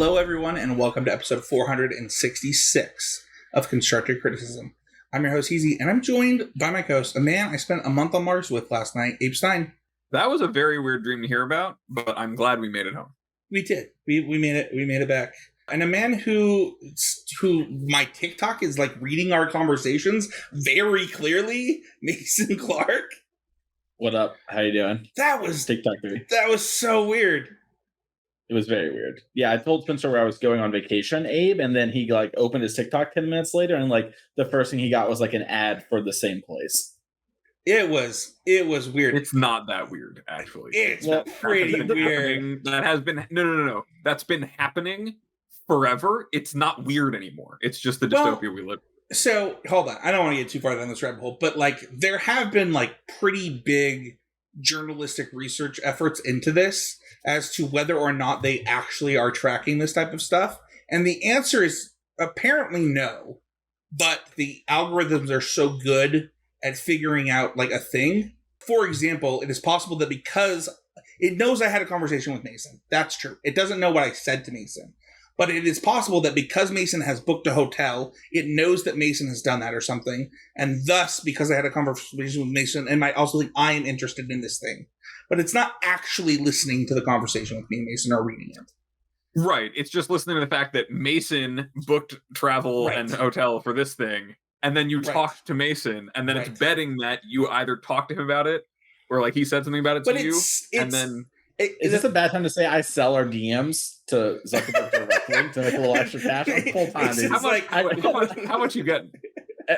Hello, everyone, and welcome to episode 466 of Constructive Criticism. I'm your host, Heezy, and I'm joined by my co-host, a man I spent a month on Mars with last night, Abe Stein. That was a very weird dream to hear about, but I'm glad we made it home. We did. We made it. We made it back. And a man who my TikTok is like reading our conversations very clearly, Mason Clark. What up? How you doing? That was TikTok 3. That was so weird. It was very weird. Yeah, I told Spencer where I was going on vacation, Abe, and then he like opened his TikTok 10 minutes later, and like the first thing he got was like an ad for the same place. It was weird. It's not that weird, actually. It's pretty weird. That has been no. That's been happening forever. It's not weird anymore. It's just the dystopia we live in. So hold on. I don't want to get too far down this rabbit hole, but like there have been like pretty big journalistic research efforts into this as to whether or not they actually are tracking this type of stuff. And the answer is apparently no. But the algorithms are so good at figuring out like a thing. For example, it is possible that because it knows I had a conversation with Mason. That's true. It doesn't know what I said to Mason. But it is possible that because Mason has booked a hotel, it knows that Mason has done that or something. And thus, because I had a conversation with Mason, it might also think I am interested in this thing. But it's not actually listening to the conversation with me and Mason or reading it. Right. It's just listening to the fact that Mason booked travel and hotel for this thing. And then you talked to Mason. And then it's betting that you either talked to him about it or like he said something about it to you. And then... Is this a bad time to say I sell our DMs to Zuckerberg directly to make a little extra cash? I'm full time. How much you getting?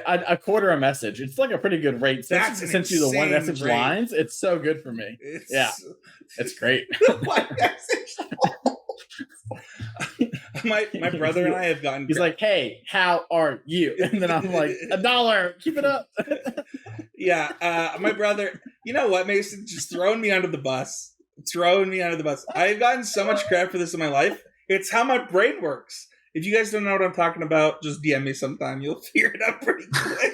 A quarter a message. It's like a pretty good rate. Since you the one message rate. Lines, it's so good for me. It's great. One message. my brother and I have gotten. He's like, "Hey, how are you?" And then I'm like, $1. Keep it up. Yeah, my brother. You know what, Mason? Just throwing me under the bus. I've gotten so much crap for this in my life. It's how my brain works. If you guys don't know what I'm talking about, just DM me sometime. You'll figure it out pretty quick.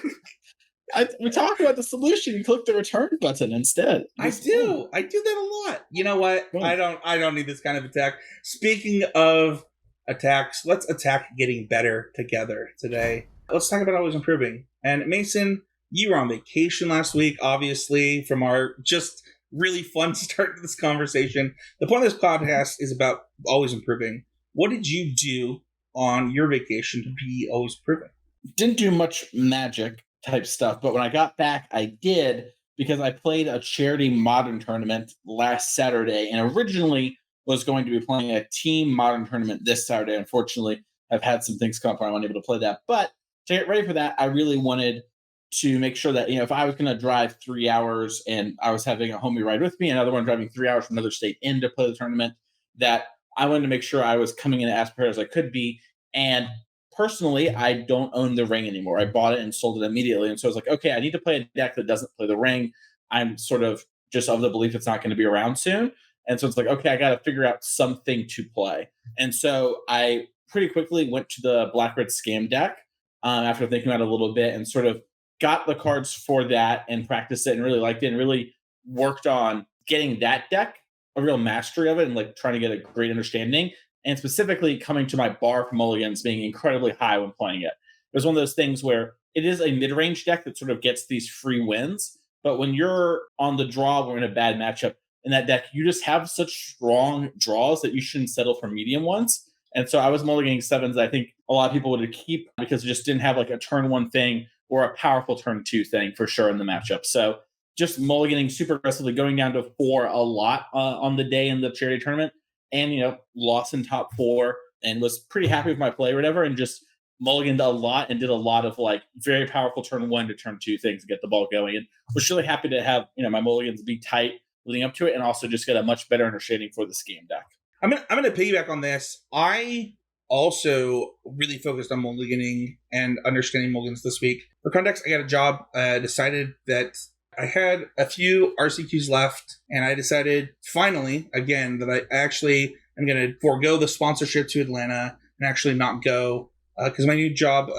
We talk about the solution. You click the return button instead. I do that a lot. You know what? I don't need this kind of attack. Speaking of attacks, let's attack getting better together today. Let's talk about always improving. And Mason, you were on vacation last week, obviously, from our just really fun start to this conversation. The point of this podcast is about always improving. What did you do on your vacation to be always improving? Didn't do much magic type stuff, but when I got back, I did because I played a charity modern tournament last Saturday and originally was going to be playing a team modern tournament this Saturday. Unfortunately, I've had some things come up where I wasn't able to play that. But to get ready for that, I really wanted to make sure that, if I was going to drive 3 hours and I was having a homie ride with me, another one driving 3 hours from another state in to play the tournament, that I wanted to make sure I was coming in as prepared as I could be. And personally, I don't own the ring anymore. I bought it and sold it immediately. And so I was like, okay, I need to play a deck that doesn't play the ring. I'm sort of just of the belief it's not going to be around soon. And so it's like, okay, I got to figure out something to play. And so I pretty quickly went to the Black Red Scam deck after thinking about it a little bit and sort of got the cards for that and practiced it and really liked it and really worked on getting that deck, a real mastery of it and like trying to get a great understanding and specifically coming to my bar for mulligans being incredibly high when playing it. It was one of those things where it is a mid-range deck that sort of gets these free wins, but when you're on the draw or in a bad matchup in that deck, you just have such strong draws that you shouldn't settle for medium ones. And so I was mulliganing sevens that I think a lot of people would keep because it just didn't have like a turn one thing or a powerful turn two thing for sure in the matchup. So just mulliganing super aggressively, going down to 4 a lot on the day in the charity tournament and, lost in top 4 and was pretty happy with my play or whatever and just mulliganed a lot and did a lot of like very powerful turn 1 to turn 2 things to get the ball going. And was really happy to have, my mulligans be tight leading up to it and also just get a much better understanding for the scheme deck. I'm gonna piggyback on this. I also really focused on mulliganing and understanding mulligans this week. For context, I got a job. Decided that I had a few RCQs left, and I decided finally, again, that I actually am going to forego the sponsorship to Atlanta and actually not go because my new job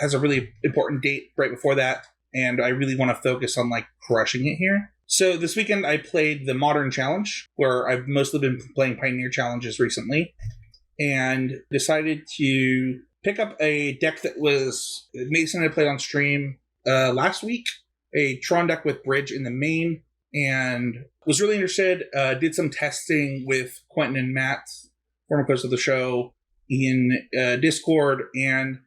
has a really important date right before that, and I really want to focus on like crushing it here. So this weekend I played the Modern Challenge, where I've mostly been playing Pioneer Challenges recently. and decided to pick up a deck that was Mason had played on stream last week, a Tron deck with Bridge in the main, and was really interested. Did some testing with Quentin and Matt, former hosts of the show, in Discord, and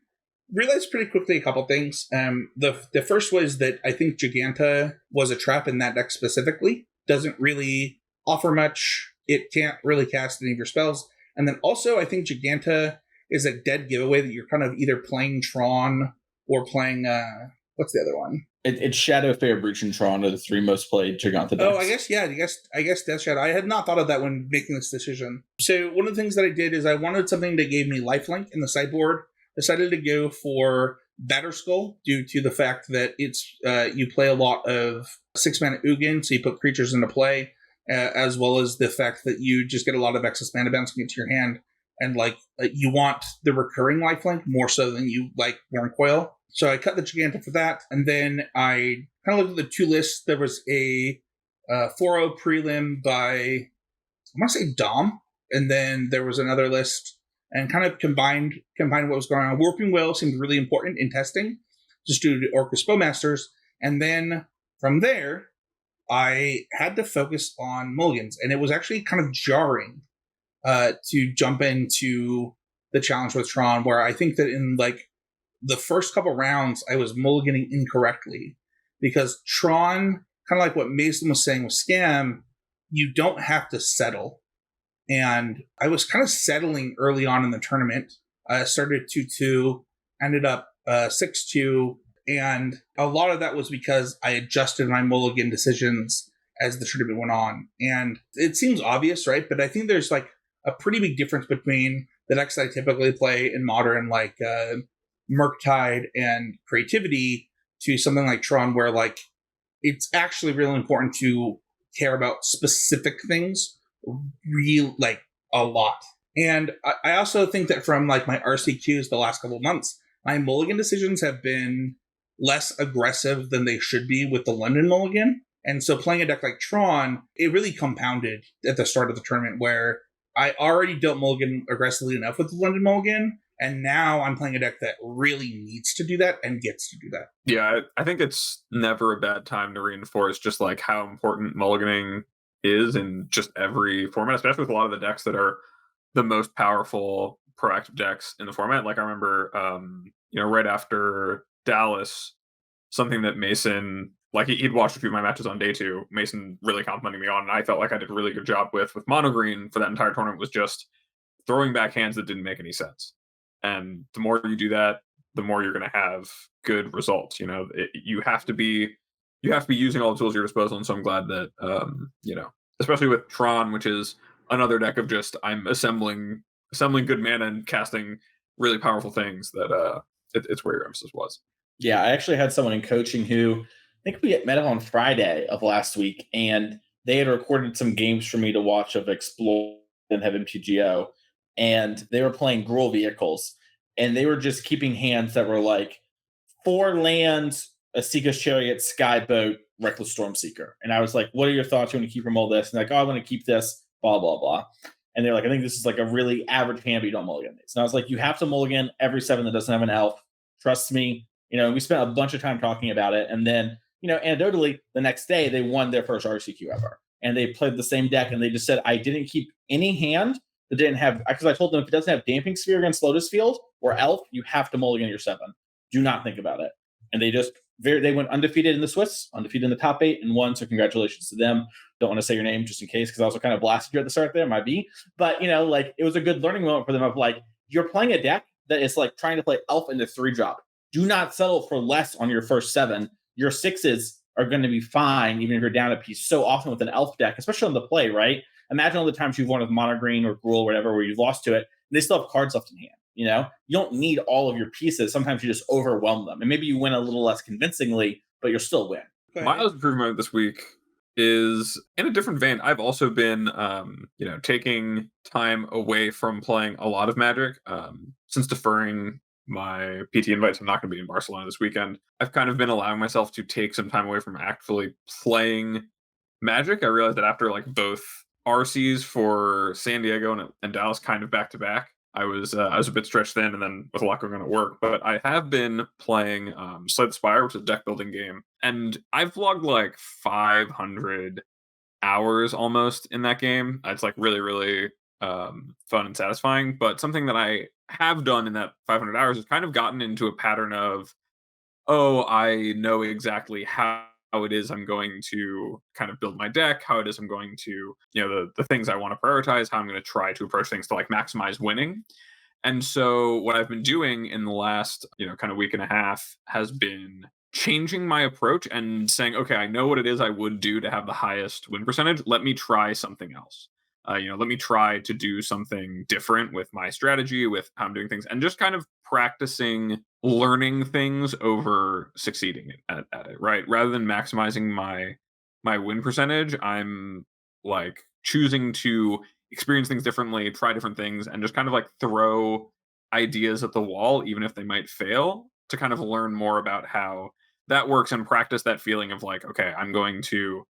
realized pretty quickly a couple things. The first was that I think Giganta was a trap in that deck specifically. Doesn't really offer much. It can't really cast any of your spells. And then also, I think Giganta is a dead giveaway that you're kind of either playing Tron or playing, what's the other one? It's Shadow, Fair, Breach, and Tron are the three most played Giganta decks. Oh, I guess Death Shadow. I had not thought of that when making this decision. So one of the things that I did is I wanted something that gave me lifelink in the sideboard. Decided to go for Batterskull due to the fact that it's you play a lot of 6-mana Ugin, so you put creatures into play, as well as the fact that you just get a lot of excess mana bouncing into your hand, and you want the recurring lifelink more so than you like Wurmcoil. So I cut the Giganta for that, and then I kind of looked at the two lists. There was a 4-0 prelim by, I want to say Dom, and then there was another list, and kind of combined what was going on. Warping Will seemed really important in testing, just due to Orcus Bowmasters, and then from there, I had to focus on mulligans, and it was actually kind of jarring to jump into the challenge with Tron, where I think that in the first couple rounds, I was mulliganing incorrectly, because Tron, kind of like what Mason was saying with Scam, you don't have to settle. And I was kind of settling early on in the tournament. I started 2-2, ended up 6-2, and a lot of that was because I adjusted my mulligan decisions as the tournament went on. And it seems obvious, right? But I think there's a pretty big difference between the decks I typically play in Modern, like Murktide and Creativity, to something like Tron, where it's actually really important to care about specific things a lot. And I also think that from my RCQs the last couple of months, my mulligan decisions have been less aggressive than they should be with the London mulligan. And so playing a deck like Tron, it really compounded at the start of the tournament, where I already don't mulligan aggressively enough with the London mulligan, and now I'm playing a deck that really needs to do that and gets to do that. Yeah, I think it's never a bad time to reinforce just how important mulliganing is in just every format, especially with a lot of the decks that are the most powerful proactive decks in the format. I remember, right after Dallas, something that Mason, he'd watched a few of my matches on day 2, Mason really complimenting me on, and I felt like I did a really good job with Mono Green for that entire tournament, was just throwing back hands that didn't make any sense. And the more you do that, the more you're going to have good results. You have to be using all the tools at your disposal. And so I'm glad that, especially with Tron, which is another deck of just, I'm assembling good mana and casting really powerful things, that it's where your emphasis was. Yeah, I actually had someone in coaching who, I think we met on Friday of last week, and they had recorded some games for me to watch of Explore and have MTGO. And they were playing Gruul Vehicles, and they were just keeping hands that were 4 lands, a Seeker's Chariot, Skyboat, Reckless Stormseeker. And I was like, what are your thoughts? You want to keep from all this? And I want to keep this, blah, blah, blah. And they're like, I think this is a really average hand, but you don't mulligan these. And I was like, you have to mulligan every 7 that doesn't have an elf. Trust me. We spent a bunch of time talking about it. And then, anecdotally, the next day, they won their first RCQ ever. And they played the same deck, and they just said, I didn't keep any hand that didn't have, because I told them if it doesn't have Damping Sphere against Lotus Field or Elf, you have to mulligan your 7. Do not think about it. And they went undefeated in the Swiss, undefeated in the top 8, and won. So congratulations to them. Don't want to say your name just in case, because I also kind of blasted you at the start there, might be. But it was a good learning moment for them of you're playing a deck that is trying to play Elf into 3-drop. Do not settle for less on your first 7. Your 6s are going to be fine, even if you're down a piece. So often with an Elf deck, especially on the play, right? Imagine all the times you've won with Mono Green or Gruul or whatever, where you've lost to it, and they still have cards left in hand. You don't need all of your pieces. Sometimes you just overwhelm them, and maybe you win a little less convincingly, but you'll still win. Miles' improvement this week is in a different vein. I've also been, taking time away from playing a lot of Magic, since deferring my PT invites. I'm not going to be in Barcelona this weekend. I've kind of been allowing myself to take some time away from actively playing Magic. I realized that after both RCs for San Diego and Dallas kind of back to back, I was a bit stretched thin, and then with a lot going on at work. But I have been playing Slay the Spire, which is a deck building game, and I've logged like 500 hours almost in that game. It's like really, really fun and satisfying. But something that I have done in that 500 hours is kind of gotten into a pattern of, oh, I know exactly how it is I'm going to kind of build my deck, how it is I'm going to, the things I want to prioritize, how I'm going to try to approach things to like maximize winning. And so what I've been doing in the last, kind of week and a half has been changing my approach and saying, okay, I know what it is I would do to have the highest win percentage. Let me try something else. Let me try to do something different with my strategy, with how I'm doing things, and just kind of practicing learning things over succeeding at it, right? Rather than maximizing my win percentage, I'm like choosing to experience things differently, try different things, and just kind of like throw ideas at the wall, even if they might fail, to kind of learn more about how that works and practice that feeling of like, okay, I'm going to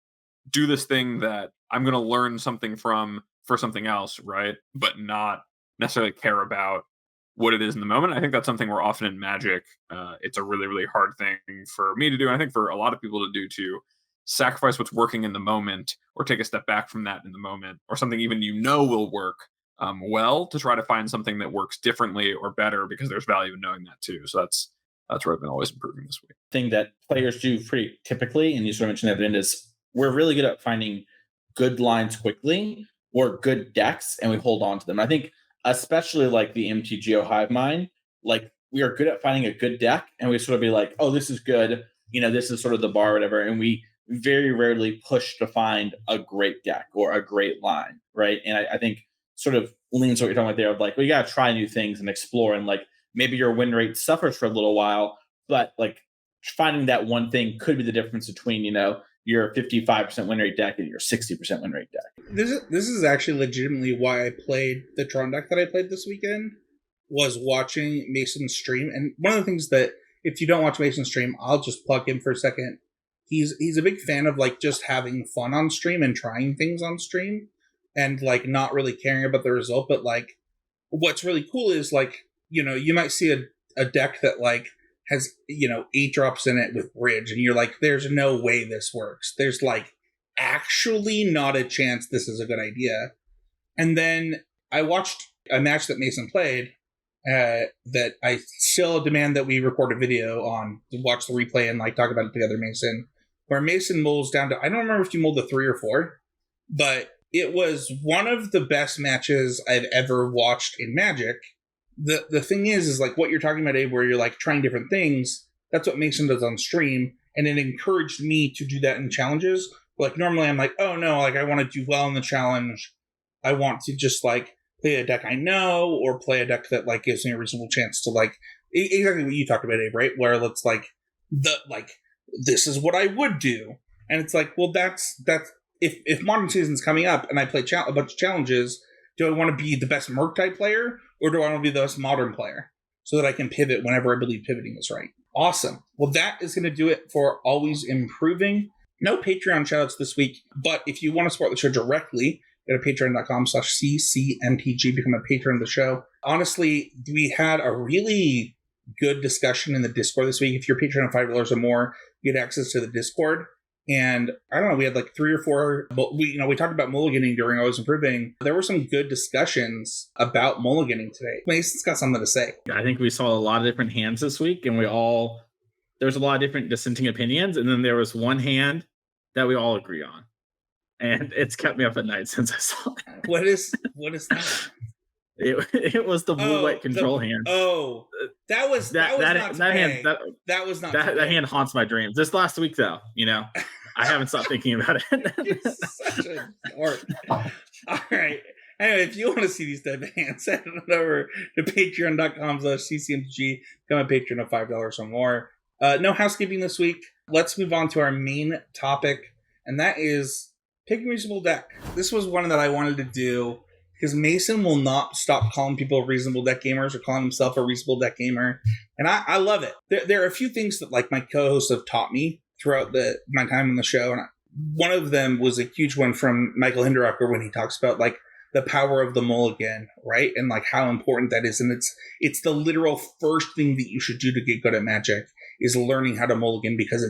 do this thing that I'm going to learn something from for something else, right? But not necessarily care about what it is in the moment. I think that's something where often in Magic, it's a really, really hard thing for me to do. And I think for a lot of people to do, to sacrifice what's working in the moment or take a step back from that in the moment, or something even will work well, to try to find something that works differently or better, because there's value in knowing that too. So that's where I've been always improving this week. Thing that players do pretty typically, and you sort of mentioned at the end, is we're really good at finding good lines quickly or good decks, and we hold on to them. I think especially like the MTGO Hive Mind, like we are good at finding a good deck, and we sort of be like, oh, this is good, this is sort of the bar or whatever, and we very rarely push to find a great deck or a great line, right? And I think sort of leans what you're talking about there of like, well, you got to try new things and explore, and like maybe your win rate suffers for a little while, but like finding that one thing could be the difference between, your 55% win rate deck and your 60% win rate deck. This is actually legitimately why I played the Tron deck that I played this weekend, was watching Mason stream. And one of the things that, if you don't watch Mason stream, I'll just plug him for a second. He's a big fan of like just having fun on stream and trying things on stream, and like not really caring about the result. But like what's really cool is like, you might see a deck that like has 8 drops in it with bridge, and you're like, there's no way this works. There's like actually not a chance this is a good idea. And then I watched a match that Mason played that I still demand that we record a video on, to watch the replay and like talk about it together, Mason, where Mason molds down to, I don't remember if you molded 3 or 4, but it was one of the best matches I've ever watched in Magic. The thing is like what you're talking about, Abe, where you're like trying different things. That's what Mason does on stream, and it encouraged me to do that in challenges. Like normally I'm like, oh no, like I want to do well in the challenge. I want to just like play a deck I know, or play a deck that like gives me a reasonable chance to like exactly what you talked about, Abe, right? Where it's like this is what I would do, and it's like, well, that's if Modern Season's coming up and I play a bunch of challenges, do I want to be the best Merc type player, or do I want to be the best Modern player, so that I can pivot whenever I believe pivoting is right? Awesome. Well, that is going to do it for Always Improving. No Patreon shoutouts this week, but if you want to support the show directly, go to patreon.com/ccmtg, become a patron of the show. Honestly, we had a really good discussion in the Discord this week. If you're a patron of $5 or more, you get access to the Discord. And I don't know, we had like 3 or 4, we talked about mulliganing during Always Improving. There were some good discussions about mulliganing today. Mason's got something to say. I think we saw a lot of different hands this week, and there's a lot of different dissenting opinions. And then there was one hand that we all agree on. And it's kept me up at night since I saw it. What is that? It was the blue-white control hand. Oh, that was not hand. That was not. That hand haunts my dreams. This last week, though, I haven't stopped thinking about it. You're such a dork. All right. Anyway, if you want to see these type of hands, head on over to patreon.com/ccmtg. Become a patron of $5 or more. No housekeeping this week. Let's move on to our main topic, and that is pick a reasonable deck. This was one that I wanted to do because Mason will not stop calling people reasonable deck gamers, or calling himself a reasonable deck gamer. And I love it. There are a few things that like my co-hosts have taught me throughout my time on the show. And one of them was a huge one from Michael Hinderucker when he talks about like the power of the mulligan, right? And like how important that is. And it's the literal first thing that you should do to get good at Magic is learning how to mulligan, because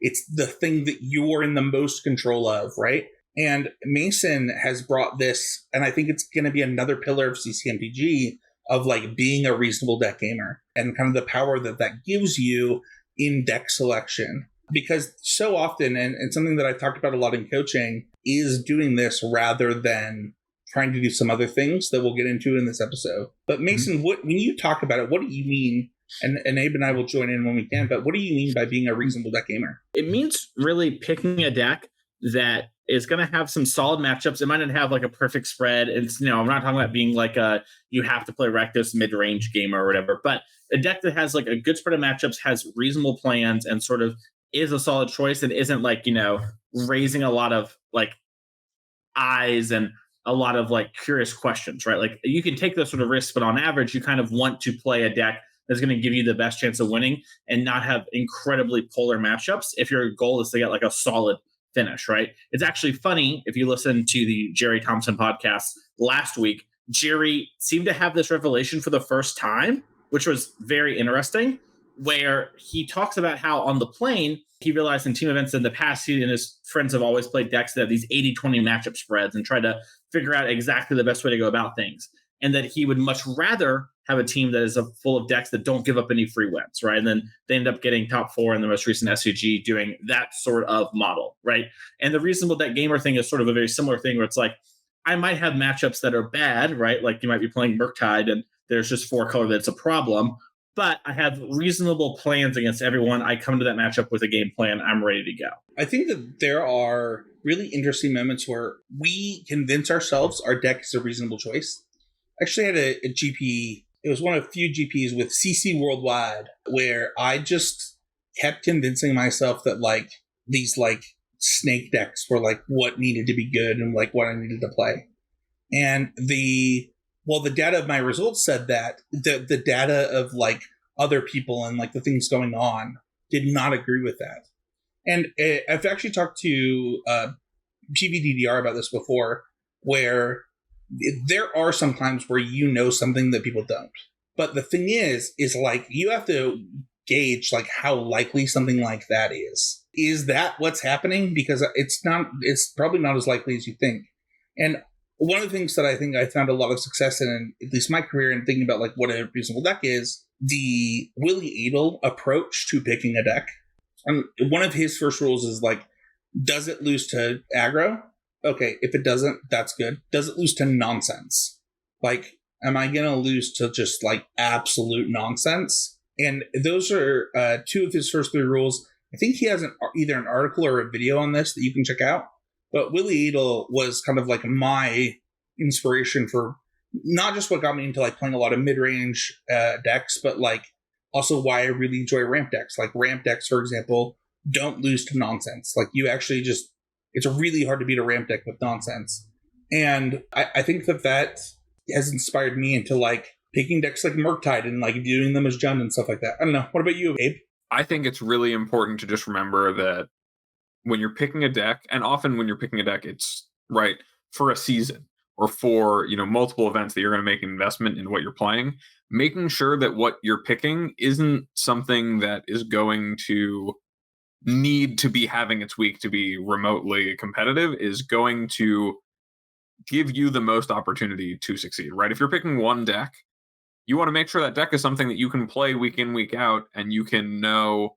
it's the thing that you are in the most control of, right? And Mason has brought this, and I think it's going to be another pillar of CCMPG of like being a reasonable deck gamer and kind of the power that gives you in deck selection. Because so often, and something that I've talked about a lot in coaching, is doing this rather than trying to do some other things that we'll get into in this episode. But Mason, when you talk about it, what do you mean? And Abe and I will join in when we can, but what do you mean by being a reasonable deck gamer? It means really picking a deck that is going to have some solid matchups. It might not have like a perfect spread. It's, I'm not talking about being like you have to play Rectus mid-range gamer or whatever, but a deck that has like a good spread of matchups, has reasonable plans, and sort of is a solid choice and isn't like, raising a lot of like eyes and a lot of like curious questions, right? Like you can take those sort of risks, but on average, you kind of want to play a deck that's going to give you the best chance of winning and not have incredibly polar matchups if your goal is to get like a solid finish, right? It's actually funny, if you listen to the Jerry Thompson podcast last week, Jerry seemed to have this revelation for the first time, which was very interesting, where he talks about how on the plane, he realized in team events in the past, he and his friends have always played decks that have these 80-20 matchup spreads and tried to figure out exactly the best way to go about things. And that he would much rather have a team that is full of decks that don't give up any free wins, right? And then they end up getting top 4 in the most recent SCG doing that sort of model, right? And the reasonable deck gamer thing is sort of a very similar thing where it's like, I might have matchups that are bad, right? Like you might be playing Murktide and there's just 4 color that's a problem, but I have reasonable plans against everyone. I come to that matchup with a game plan. I'm ready to go. I think that there are really interesting moments where we convince ourselves our deck is a reasonable choice. I actually had a GP. It was one of a few GPs with CC Worldwide where I just kept convincing myself that like these like snake decks were like what needed to be good and like what I needed to play. And the data of my results said that the data of like other people and like the things going on did not agree with that. And I've actually talked to PVDDR about this before, where there are some times where something that people don't. But the thing is like you have to gauge like how likely something like that is. Is that what's happening? Because it's probably not as likely as you think. And one of the things that I think I found a lot of success in at least my career, in thinking about like what a reasonable deck is, the Willie Adel approach to picking a deck. And one of his first rules is like, does it lose to aggro? Okay, if it doesn't, that's good. Does it lose to nonsense? Like, am I going to lose to just like absolute nonsense? And those are 2 of his first 3 rules. I think he has either an article or a video on this that you can check out. But Willie Adel was kind of like my inspiration for not just what got me into like playing a lot of mid-range decks, but like also why I really enjoy ramp decks. Like ramp decks, for example, don't lose to nonsense. Like you actually it's really hard to beat a ramp deck with nonsense. And I think that has inspired me into like picking decks like Murktide and like viewing them as Jund and stuff like that. I don't know. What about you, Abe? I think it's really important to just remember that when you're picking a deck, and often when you're picking a deck, it's right for a season or for, multiple events that you're going to make an investment in what you're playing, making sure that what you're picking isn't something that is going to need to be having its week to be remotely competitive, is going to give you the most opportunity to succeed, right? If you're picking one deck, you want to make sure that deck is something that you can play week in, week out, and you can know,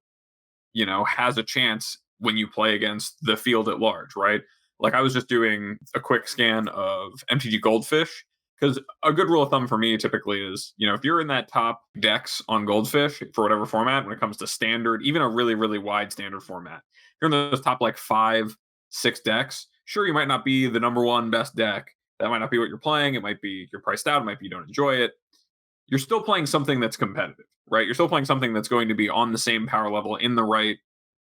has a chance when you play against the field at large, right? Like I was just doing a quick scan of MTG Goldfish, because a good rule of thumb for me typically is, if you're in that top decks on Goldfish for whatever format, when it comes to standard, even a really, really wide standard format, if you're in those top like 5-6 decks, sure, you might not be the number 1 best deck. That might not be what you're playing. It might be you're priced out. It might be you don't enjoy it. You're still playing something that's competitive, right? You're still playing something that's going to be on the same power level in the right,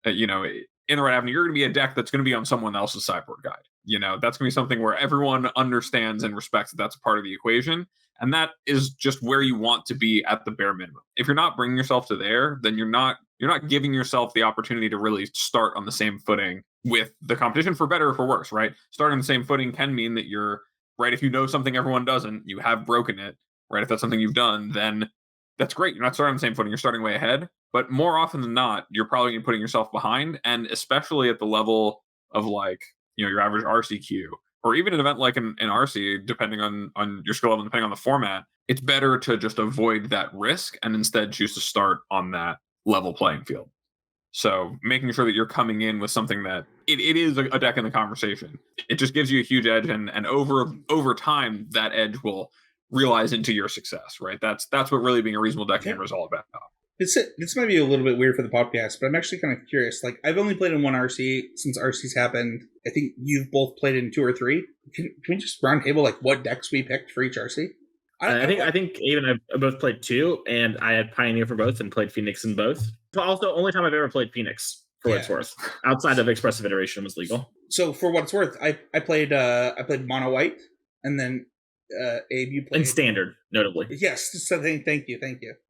in the right avenue. You're going to be a deck that's going to be on someone else's sideboard guide. That's going to be something where everyone understands and respects that that's a part of the equation. And that is just where you want to be at the bare minimum. If you're not bringing yourself to there, then you're not giving yourself the opportunity to really start on the same footing with the competition, for better or for worse, right? Starting on the same footing can mean that you're right? If you know something everyone doesn't, you have broken it, right? If that's something you've done, then that's great. You're not starting on the same footing. You're starting way ahead. But more often than not, you're probably putting yourself behind. And especially at the level of like, your average RCQ, or even an event like an RC, depending on your skill level, depending on the format, it's better to just avoid that risk and instead choose to start on that level playing field. So making sure that you're coming in with something that it is a deck in the conversation. It just gives you a huge edge, and over time, that edge will realize into your success, right? That's what really being a reasonable deck gamer is all about. This might be a little bit weird for the podcast, but I'm actually kind of curious. Like, I've only played in one RC since RC's happened. I think you've both played in 2 or 3. Can we just round table like what decks we picked for each RC? I think Abe and I both played 2, and I had Pioneer for both and played Phoenix in both. Also, only time I've ever played Phoenix for what it's worth. Outside of Expressive Iteration was legal. So for what it's worth, I played Mono White, and then Abe, you played in Standard, notably. Yes, so thank you.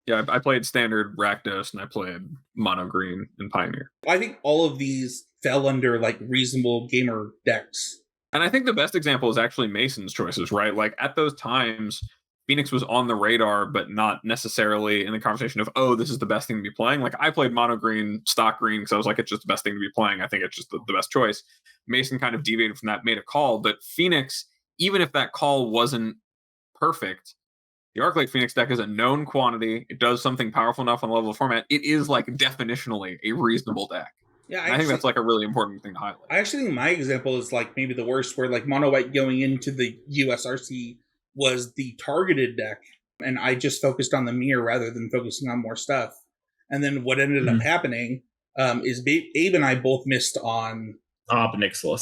Yeah, I played Standard, Rakdos, and I played Mono Green and Pioneer. I think all of these fell under like reasonable gamer decks. And I think the best example is actually Mason's choices, right? Like at those times, Phoenix was on the radar, but not necessarily in the conversation of, oh, this is the best thing to be playing. Like I played Mono Green, Stock Green, because I was like, it's just the best thing to be playing. I think it's just the best choice. Mason kind of deviated from that, made a call, but Phoenix, even if that call wasn't perfect, the Arclight Phoenix deck is a known quantity. It does something powerful enough on the level of format. It is like definitionally a reasonable deck. Yeah, I think that's like a really important thing to highlight. I actually think my example is like maybe the worst, where like Mono White going into the USRC was the targeted deck, and I just focused on the mirror rather than focusing on more stuff. And then what ended up happening is Abe and I both missed on Nicholas.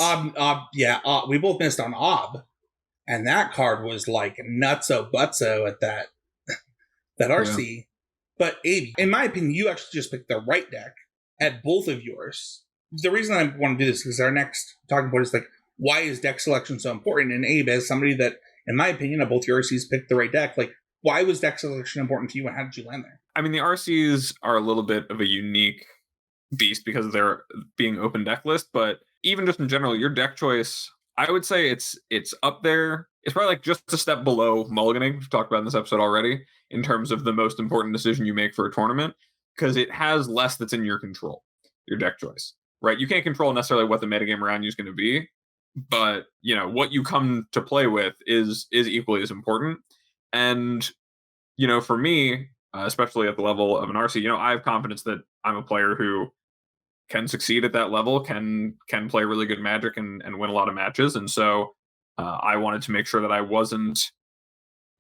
We both missed on Ob, and that card was like nutso butso at that RC. Yeah. But Abe, in my opinion, you actually just picked the right deck at both of yours. The reason I want to do this is because our next talking point is like, why is deck selection so important? And Abe, as somebody that, in my opinion, of both your RCs picked the right deck, like, why was deck selection important to you, and how did you land there? I mean, the RCs are a little bit of a unique beast because they're being open deck list, but even just in general, your deck choice, I would say it's up there. It's probably like just a step below mulliganing, we've talked about in this episode already, in terms of the most important decision you make for a tournament, because it has less that's in your control, your deck choice, right? You can't control necessarily what the metagame around you is going to be, but what you come to play with is equally as important. And for me, especially at the level of an RC, I have confidence that I'm a player who can succeed at that level, can play really good Magic and win a lot of matches. And so I wanted to make sure that I wasn't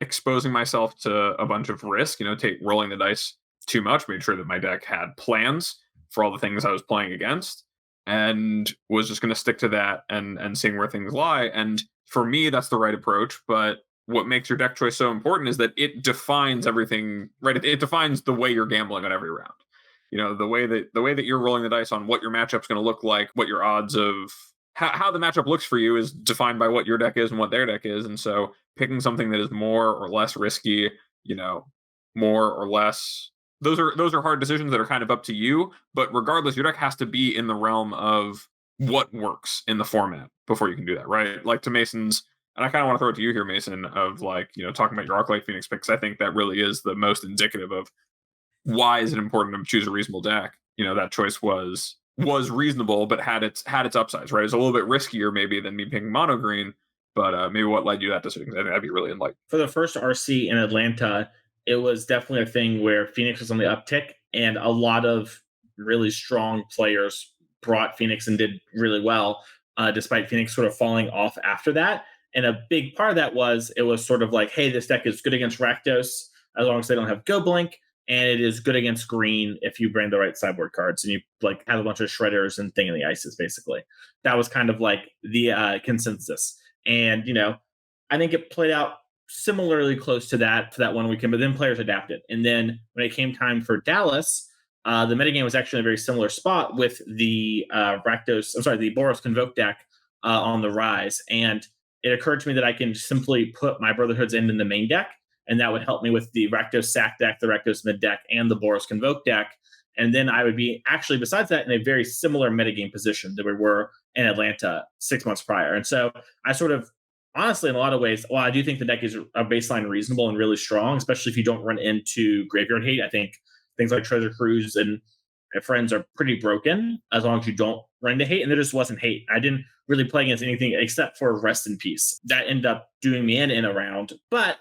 exposing myself to a bunch of risk, rolling the dice too much, made sure that my deck had plans for all the things I was playing against, and was just going to stick to that and seeing where things lie. And for me, that's the right approach. But what makes your deck choice so important is that it defines everything, right? It defines the way you're gambling on every round. The way that you're rolling the dice on what your matchup's going to look like, what your odds of how the matchup looks for you is defined by what your deck is and what their deck is. And so picking something that is more or less risky, more or less, those are hard decisions that are kind of up to you. But regardless, your deck has to be in the realm of what works in the format before you can do that, right? Like to Mason's, and I kind of want to throw it to you here, Mason, of like, talking about your Arclight Phoenix picks. I think that really is the most indicative of why is it important to choose a reasonable deck. That choice was reasonable, but had its upsides, right? It's a little bit riskier maybe than me picking Mono Green, but maybe what led you to that decision? I think that'd be really enlightening. For the first RC in Atlanta, it was definitely a thing where Phoenix was on the uptick, and a lot of really strong players brought Phoenix and did really well, despite Phoenix sort of falling off after that. And a big part of that was, it was sort of like, hey, this deck is good against Rakdos as long as they don't have Go Blink, and it is good against green if you bring the right sideboard cards and you like have a bunch of shredders and Thing in the Ices, basically. That was kind of like the consensus. And, I think it played out similarly close to that for that one weekend, but then players adapted. And then when it came time for Dallas, the metagame was actually in a very similar spot with the the Boros Convoke deck on the rise. And it occurred to me that I can simply put my Brotherhood's End in the main deck, and that would help me with the Rakdos Sack deck, the Rakdos Mid deck, and the Boros Convoke deck. And then I would be actually, besides that, in a very similar metagame position that we were in Atlanta 6 months prior. And so I sort of, honestly, in a lot of ways, while I do think the deck is a baseline reasonable and really strong, especially if you don't run into graveyard hate, I think things like Treasure Cruise and Friends are pretty broken as long as you don't run into hate. And there just wasn't hate. I didn't really play against anything except for Rest in Peace. That ended up doing me in a round. But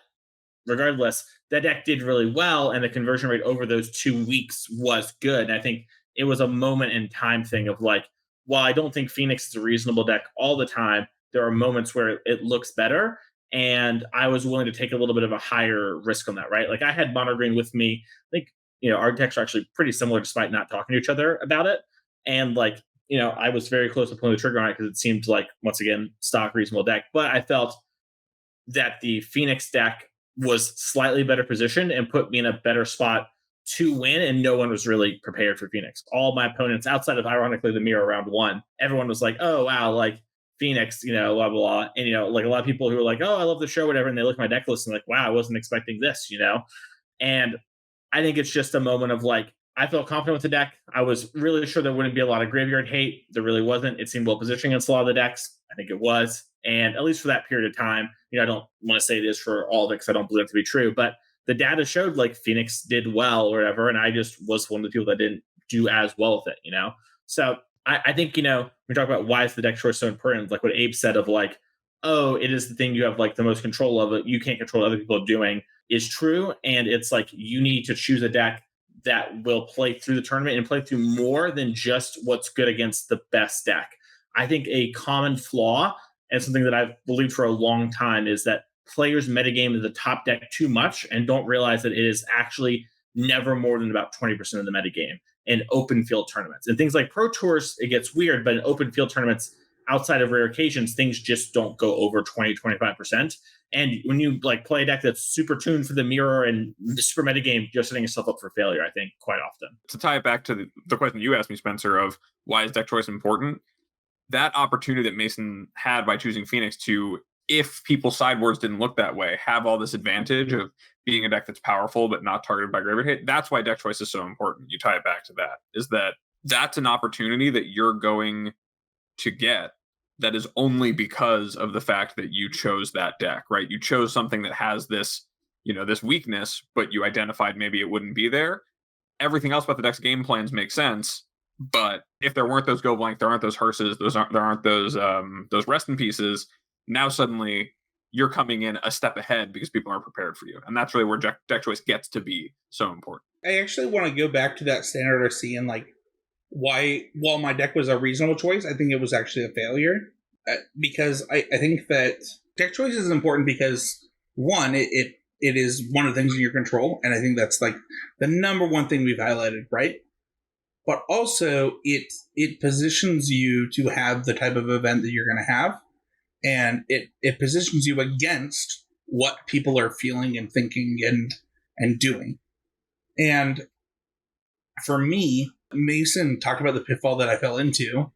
regardless, that deck did really well, and the conversion rate over those 2 weeks was good. And I think it was a moment in time thing of like, while I don't think Phoenix is a reasonable deck all the time, there are moments where it looks better. And I was willing to take a little bit of a higher risk on that, right? Like I had Mono Green with me. I think, our decks are actually pretty similar despite not talking to each other about it. And like, I was very close to pulling the trigger on it because it seemed like, once again, stock reasonable deck. But I felt that the Phoenix deck was slightly better positioned and put me in a better spot to win, and no one was really prepared for Phoenix. All my opponents, outside of ironically the mirror round 1, everyone was like, oh wow, like Phoenix, blah blah blah. And like a lot of people who were like, oh, I love the show, whatever, and they look at my deck list and like, wow, I wasn't expecting this, And I think it's just a moment of like, I felt confident with the deck. I was really sure there wouldn't be a lot of graveyard hate. There really wasn't. It seemed well positioned against a lot of the decks. I think it was. And at least for that period of time, I don't want to say it is for all of it because I don't believe it to be true, but the data showed like Phoenix did well or whatever. And I just was one of the people that didn't do as well with it, So I think, we talk about why is the deck choice so important, like what Abe said of like, oh, it is the thing you have like the most control of it. You can't control what other people are doing is true. And it's like, you need to choose a deck that will play through the tournament and play through more than just what's good against the best deck. I think a common flaw and something that I've believed for a long time is that players metagame the top deck too much and don't realize that it is actually never more than about 20% of the metagame in open field tournaments. And things like Pro Tours, it gets weird, but in open field tournaments, outside of rare occasions, things just don't go over 20, 25%. And when you like play a deck that's super tuned for the mirror and the super metagame, you're setting yourself up for failure, I think, quite often. To tie it back to the question you asked me, Spencer, of why is deck choice important? That opportunity that Mason had by choosing Phoenix to, if people's sideboards didn't look that way, have all this advantage of being a deck that's powerful but not targeted by graveyard hate. That's why deck choice is so important. You tie it back to that, is that that's an opportunity that you're going to get that is only because of the fact that you chose that deck, right? You chose something that has this, this weakness, but you identified maybe it wouldn't be there. Everything else about the deck's game plans makes sense. But if there weren't those Go Blank, there aren't those Hearses, there aren't those Rest in Pieces, now suddenly you're coming in a step ahead because people aren't prepared for you. And that's really where deck choice gets to be so important. I actually want to go back to that standard RC and like why, while my deck was a reasonable choice, I think it was actually a failure. Because I think that deck choice is important because, one, it is one of the things in your control. And I think that's like the number one thing we've highlighted, right? But also it positions you to have the type of event that you're going to have. And it positions you against what people are feeling and thinking and doing. And for me, Mason talked about the pitfall that I fell into,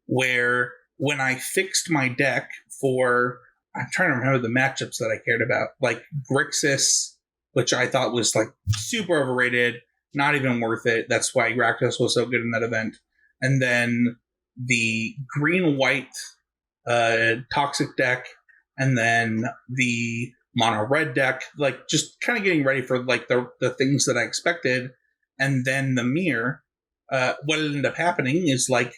where when I fixed my deck for, I'm trying to remember the matchups that I cared about, like Grixis, which I thought was like super overrated, not even worth it. That's why Rakdos was so good in that event. And then the green-white toxic deck, and then the mono-red deck, like just kind of getting ready for like the things that I expected. And then the mirror, what ended up happening is like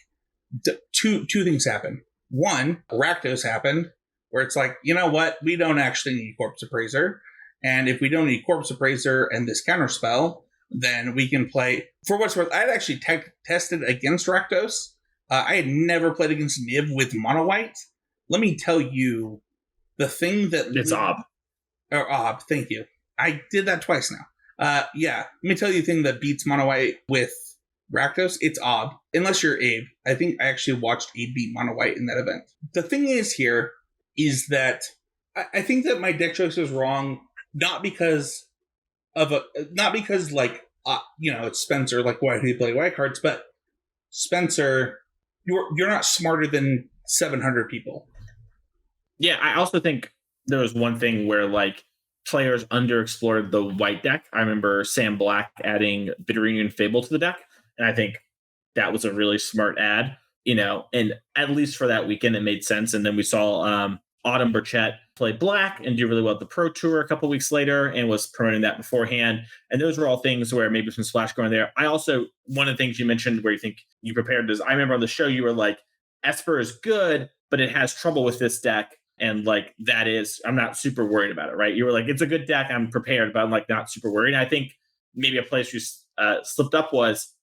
two things happen. One, Rakdos happened, where it's like, you know what? We don't actually need Corpse Appraiser. And if we don't need Corpse Appraiser and this counterspell, then we can play. For what's worth, I had actually tested against Rakdos. I had never played against Niv with mono white. Let me tell you, the thing that it's Ob. Or Ob, thank you. I did that twice now. Yeah, let me tell you the thing that beats mono white with Rakdos. It's Ob, unless you're Abe. I think I actually watched Abe beat mono white in that event. The thing is here is that I think that my deck choice was wrong, not because like it's Spencer, like why do you play white cards, but Spencer, you're not smarter than 700 people. Yeah, I also think there was one thing where like players underexplored the white deck. I remember Sam Black adding Bitter Union Fable to the deck, and I think that was a really smart add, and at least for that weekend it made sense. And then we saw Autumn Burchett played black and did really well at the Pro Tour a couple weeks later and was promoting that beforehand. And those were all things where maybe some splash going there. I also, one of the things you mentioned where you think you prepared is, I remember on the show you were like, Esper is good, but it has trouble with this deck. And like, that is, I'm not super worried about it, right? You were like, it's a good deck, I'm prepared, but I'm like not super worried. And I think maybe a place you slipped up was,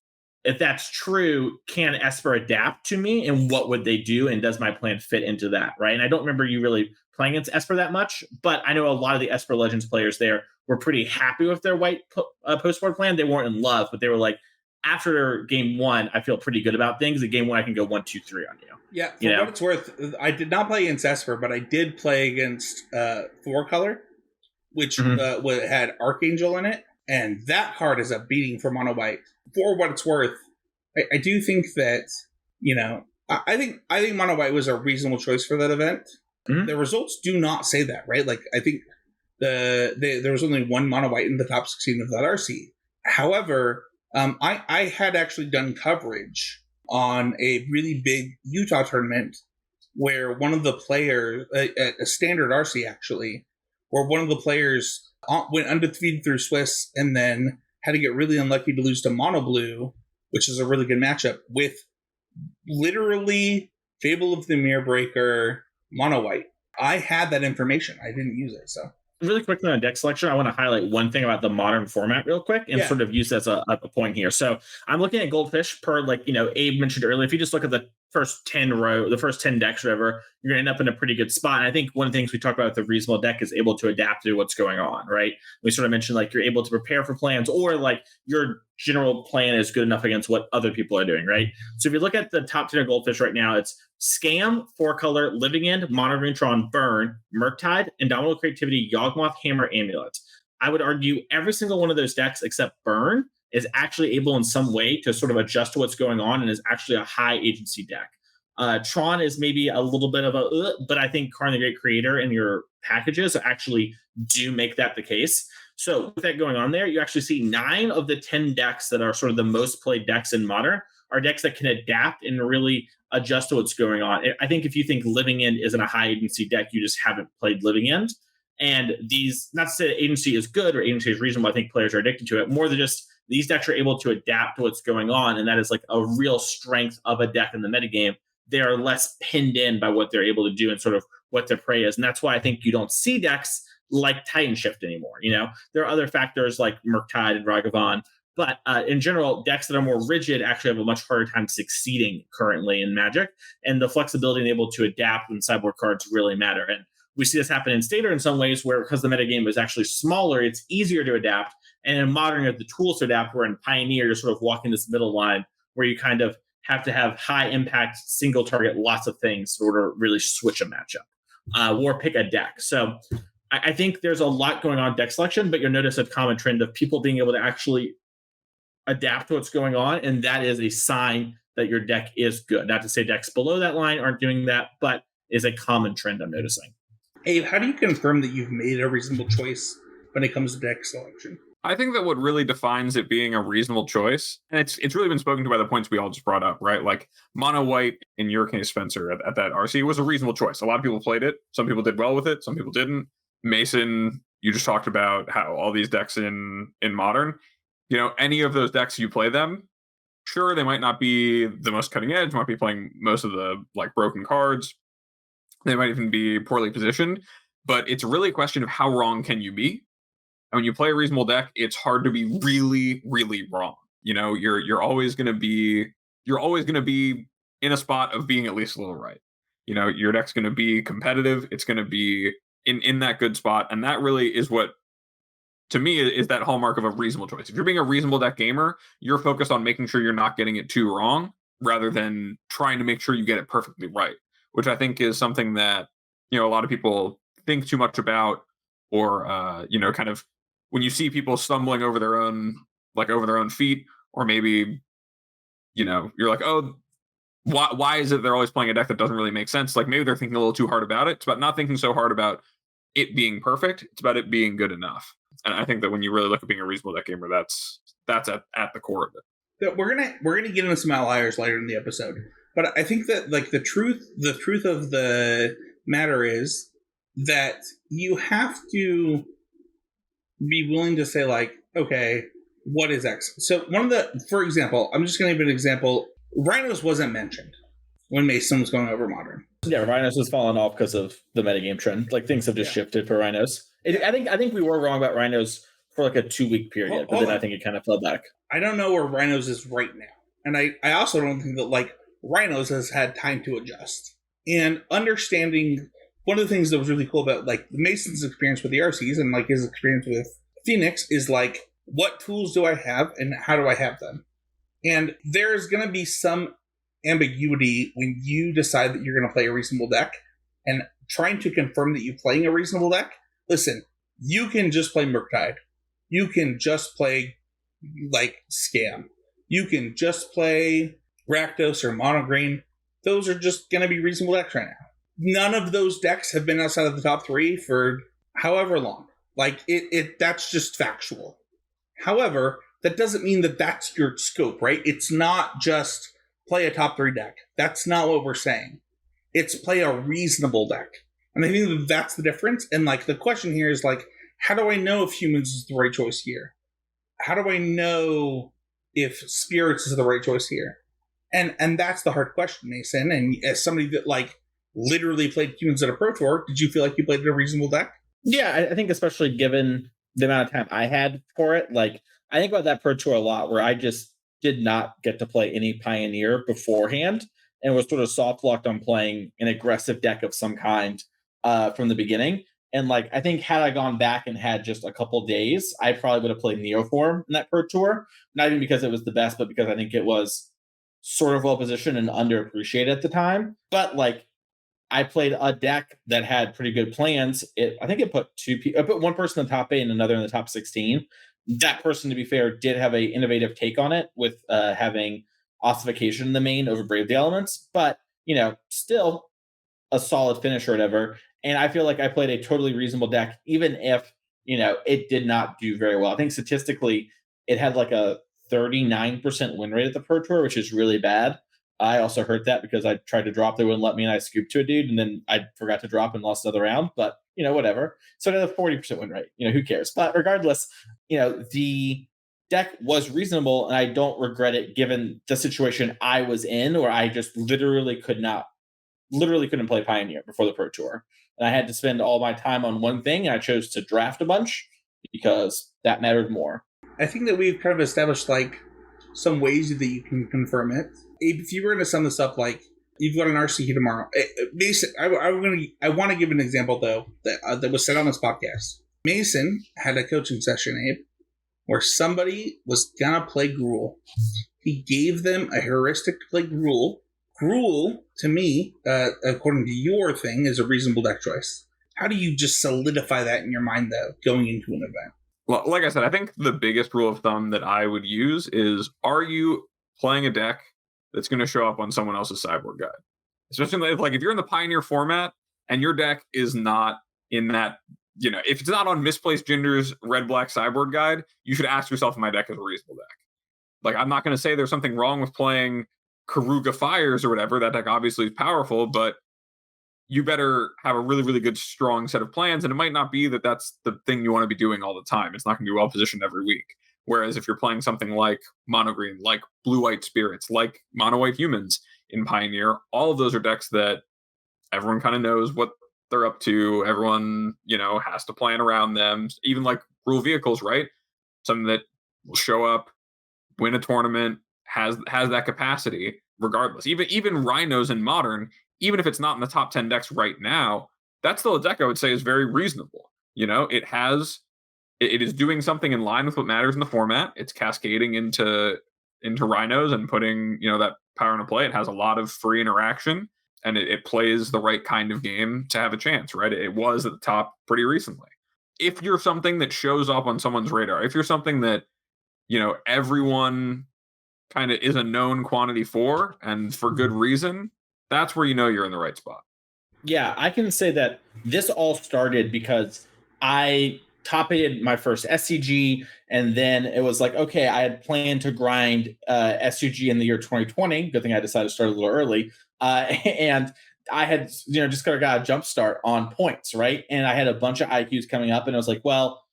if that's true, can Esper adapt to me and what would they do? And does my plan fit into that? Right. And I don't remember you really playing against Esper that much, but I know a lot of the Esper Legends players there were pretty happy with their white post-board plan. They weren't in love, but they were like, after game one, I feel pretty good about things. At game one, I can go 1, 2, 3 on you. Yeah, for what it's worth, I did not play against Esper, but I did play against 4-color, which had Archangel in it. And that card is a beating for mono white. For what it's worth, I do think that, I think mono white was a reasonable choice for that event. Mm-hmm. The results do not say that, right? Like, I think there was only one mono white in the top 16 of that RC. However, I had actually done coverage on a really big Utah tournament where one of the players, a standard RC actually, where one of the players went undefeated through Swiss and then had to get really unlucky to lose to Mono Blue, which is a really good matchup, with literally Fable of the Mirror Breaker Mono White. I had that information. I didn't use it, so. Really quickly on deck selection, I want to highlight one thing about the modern format real quick and sort of use as a point here. So I'm looking at Goldfish per, Abe mentioned earlier. If you just look at the first 10 decks, whatever, you're going to end up in a pretty good spot. And I think one of the things we talked about with the reasonable deck is able to adapt to what's going on, right? We sort of mentioned you're able to prepare for plans, or your general plan is good enough against what other people are doing, right? So if you look at the top 10 of Goldfish right now, it's Scam, 4-color, Living End, Mono Green Tron, Burn, Murktide, Indomitable Creativity, Yawgmoth, Hammer, Amulet. I would argue every single one of those decks except Burn is actually able in some way to sort of adjust to what's going on and is actually a high agency deck. Tron is maybe a little bit of but I think Karn the Great Creator and your packages actually do make that the case. So with that going on there, you actually see 9 of the 10 decks that are sort of the most played decks in Modern are decks that can adapt and really adjust to what's going on. I think if you think Living End isn't a high agency deck, you just haven't played Living End. And these, not to say that agency is good or agency is reasonable, I think players are addicted to it, more than just these decks are able to adapt to what's going on, and that is a real strength of a deck in the metagame. They are less pinned in by what they're able to do and sort of what their prey is. And that's why I think you don't see decks like Titan Shift anymore. There are other factors like Murktide and Ragavan, but in general, decks that are more rigid actually have a much harder time succeeding currently in Magic, and the flexibility and able to adapt when sideboard cards really matter. And we see this happen in Standard in some ways where, because the metagame is actually smaller, it's easier to adapt. And in Modern, you have the tools to adapt, where in Pioneer, you're sort of walking this middle line where you kind of have to have high impact, single target, lots of things in order to really switch a matchup or pick a deck. So I think there's a lot going on deck selection, but you'll notice a common trend of people being able to actually adapt to what's going on. And that is a sign that your deck is good. Not to say decks below that line aren't doing that, but is a common trend I'm noticing. Abe, how do you confirm that you've made a reasonable choice when it comes to deck selection? I think that what really defines it being a reasonable choice, and it's really been spoken to by the points we all just brought up, right? Like mono white, in your case, Spencer, at that RC was a reasonable choice. A lot of people played it. Some people did well with it. Some people didn't. Mason, you just talked about how all these decks in Modern, any of those decks, you play them, sure, they might not be the most cutting edge, might be playing most of the broken cards. They might even be poorly positioned, but it's really a question of how wrong can you be? And when you play a reasonable deck, it's hard to be really, really wrong. You're always going to be in a spot of being at least a little right. Your deck's going to be competitive. It's going to be in that good spot, and that really is what, to me, is that hallmark of a reasonable choice. If you're being a reasonable deck gamer, you're focused on making sure you're not getting it too wrong, rather than trying to make sure you get it perfectly right, which I think is something that a lot of people think too much about, or kind of when you see people stumbling over their own feet, or maybe you're like, oh, why is it they're always playing a deck that doesn't really make sense? Maybe they're thinking a little too hard about it. It's about not thinking so hard about it being perfect. It's about it being good enough. And I think that when you really look at being a reasonable deck gamer, that's at the core of it. We're gonna get into some outliers later in the episode, but I think that the truth of the matter is that you have to be willing to say, like, okay, what is X? So for example, I'm just going to give an example. Rhinos wasn't mentioned when Mason was going over Modern. Yeah, Rhinos has fallen off because of the metagame trend. Like, things have just shifted for Rhinos. I think we were wrong about Rhinos for like a 2-week period, but then I think it kind of fell back. I don't know where Rhinos is right now. And I also don't think that, like, Rhinos has had time to adjust. And understanding, one of the things that was really cool about, like, Mason's experience with the RCs and, like, his experience with Phoenix is, like, what tools do I have and how do I have them? And there's going to be some ambiguity when you decide that you're going to play a reasonable deck, and trying to confirm that you're playing a reasonable deck. Listen, you can just play Murktide. You can just play, like, Scam. You can just play Rakdos or Mono Green. Those are just going to be reasonable decks right now. None of those decks have been outside of the top 3 for however long. Like, that's just factual. However, that doesn't mean that that's your scope, right? It's not just play a top 3 deck. That's not what we're saying. It's play a reasonable deck. And I think that that's the difference. And, like, the question here is, like, how do I know if Humans is the right choice here? How do I know if Spirits is the right choice here? And that's the hard question, Mason. And as somebody that, like, literally played Humans at a Pro Tour, did you feel like you played a reasonable deck? Yeah, I think especially given the amount of time I had for it, like, I think about that Pro Tour a lot, where I just did not get to play any Pioneer beforehand and was sort of soft locked on playing an aggressive deck of some kind from the beginning. And, like, I think had I gone back and had just a couple days, I probably would have played Neoform in that Pro Tour. Not even because it was the best, but because I think it was sort of well positioned and underappreciated at the time. But, like, I played a deck that had pretty good plans. I think it put I put one person in the top 8 and another in the top 16. That person, to be fair, did have an innovative take on it with having Ossification in the main over Brave the Elements. But, still a solid finish or whatever. And I feel like I played a totally reasonable deck, even if, it did not do very well. I think statistically, it had like a 39% win rate at the Pro Tour, which is really bad. I also heard that because I tried to drop, they wouldn't let me, and I scooped to a dude, and then I forgot to drop and lost another round. But, whatever. So another 40% win rate. Who cares? But regardless, the deck was reasonable, and I don't regret it given the situation I was in, where I just literally couldn't play Pioneer before the Pro Tour. And I had to spend all my time on one thing, and I chose to draft a bunch because that mattered more. I think that we've kind of established, like, some ways that you can confirm it. If you were going to sum this up, like, you've got an RC tomorrow. I want to give an example, though, that was said on this podcast. Mason had a coaching session, Abe, where somebody was going to play Gruul. He gave them a heuristic to play Gruul. Gruul, to me, according to your thing, is a reasonable deck choice. How do you just solidify that in your mind, though, going into an event? Well, like I said, I think the biggest rule of thumb that I would use is, are you playing a deck that's going to show up on someone else's sideboard guide? Especially if you're in the Pioneer format and your deck is not in that, if it's not on Misplaced Ginger's red-black sideboard guide, you should ask yourself if my deck is a reasonable deck. Like, I'm not going to say there's something wrong with playing Karuga Fires or whatever. That deck obviously is powerful, but you better have a really, really good, strong set of plans. And it might not be that that's the thing you want to be doing all the time. It's not going to be well positioned every week. Whereas if you're playing something like Mono Green, like Blue White Spirits, like Mono White Humans in Pioneer, all of those are decks that everyone kind of knows what they're up to. Everyone, has to plan around them. Even like Rule Vehicles, right? Something that will show up, win a tournament, has that capacity regardless. Even Rhinos in Modern, even if it's not in the top 10 decks right now, that's still a deck I would say is very reasonable. It is doing something in line with what matters in the format. It's cascading into Rhinos and putting, that power into play. It has a lot of free interaction, and it plays the right kind of game to have a chance, right? It was at the top pretty recently. If you're something that shows up on someone's radar, if you're something that, everyone kind of is a known quantity for, and for good reason, that's where you're in the right spot. Yeah, I can say that this all started because I top-aided my first SCG, and then it was like, okay, I had planned to grind SCG in the year 2020. Good thing I decided to start a little early. And I had, just got a jump start on points, right? And I had a bunch of IQs coming up, and I was like, well,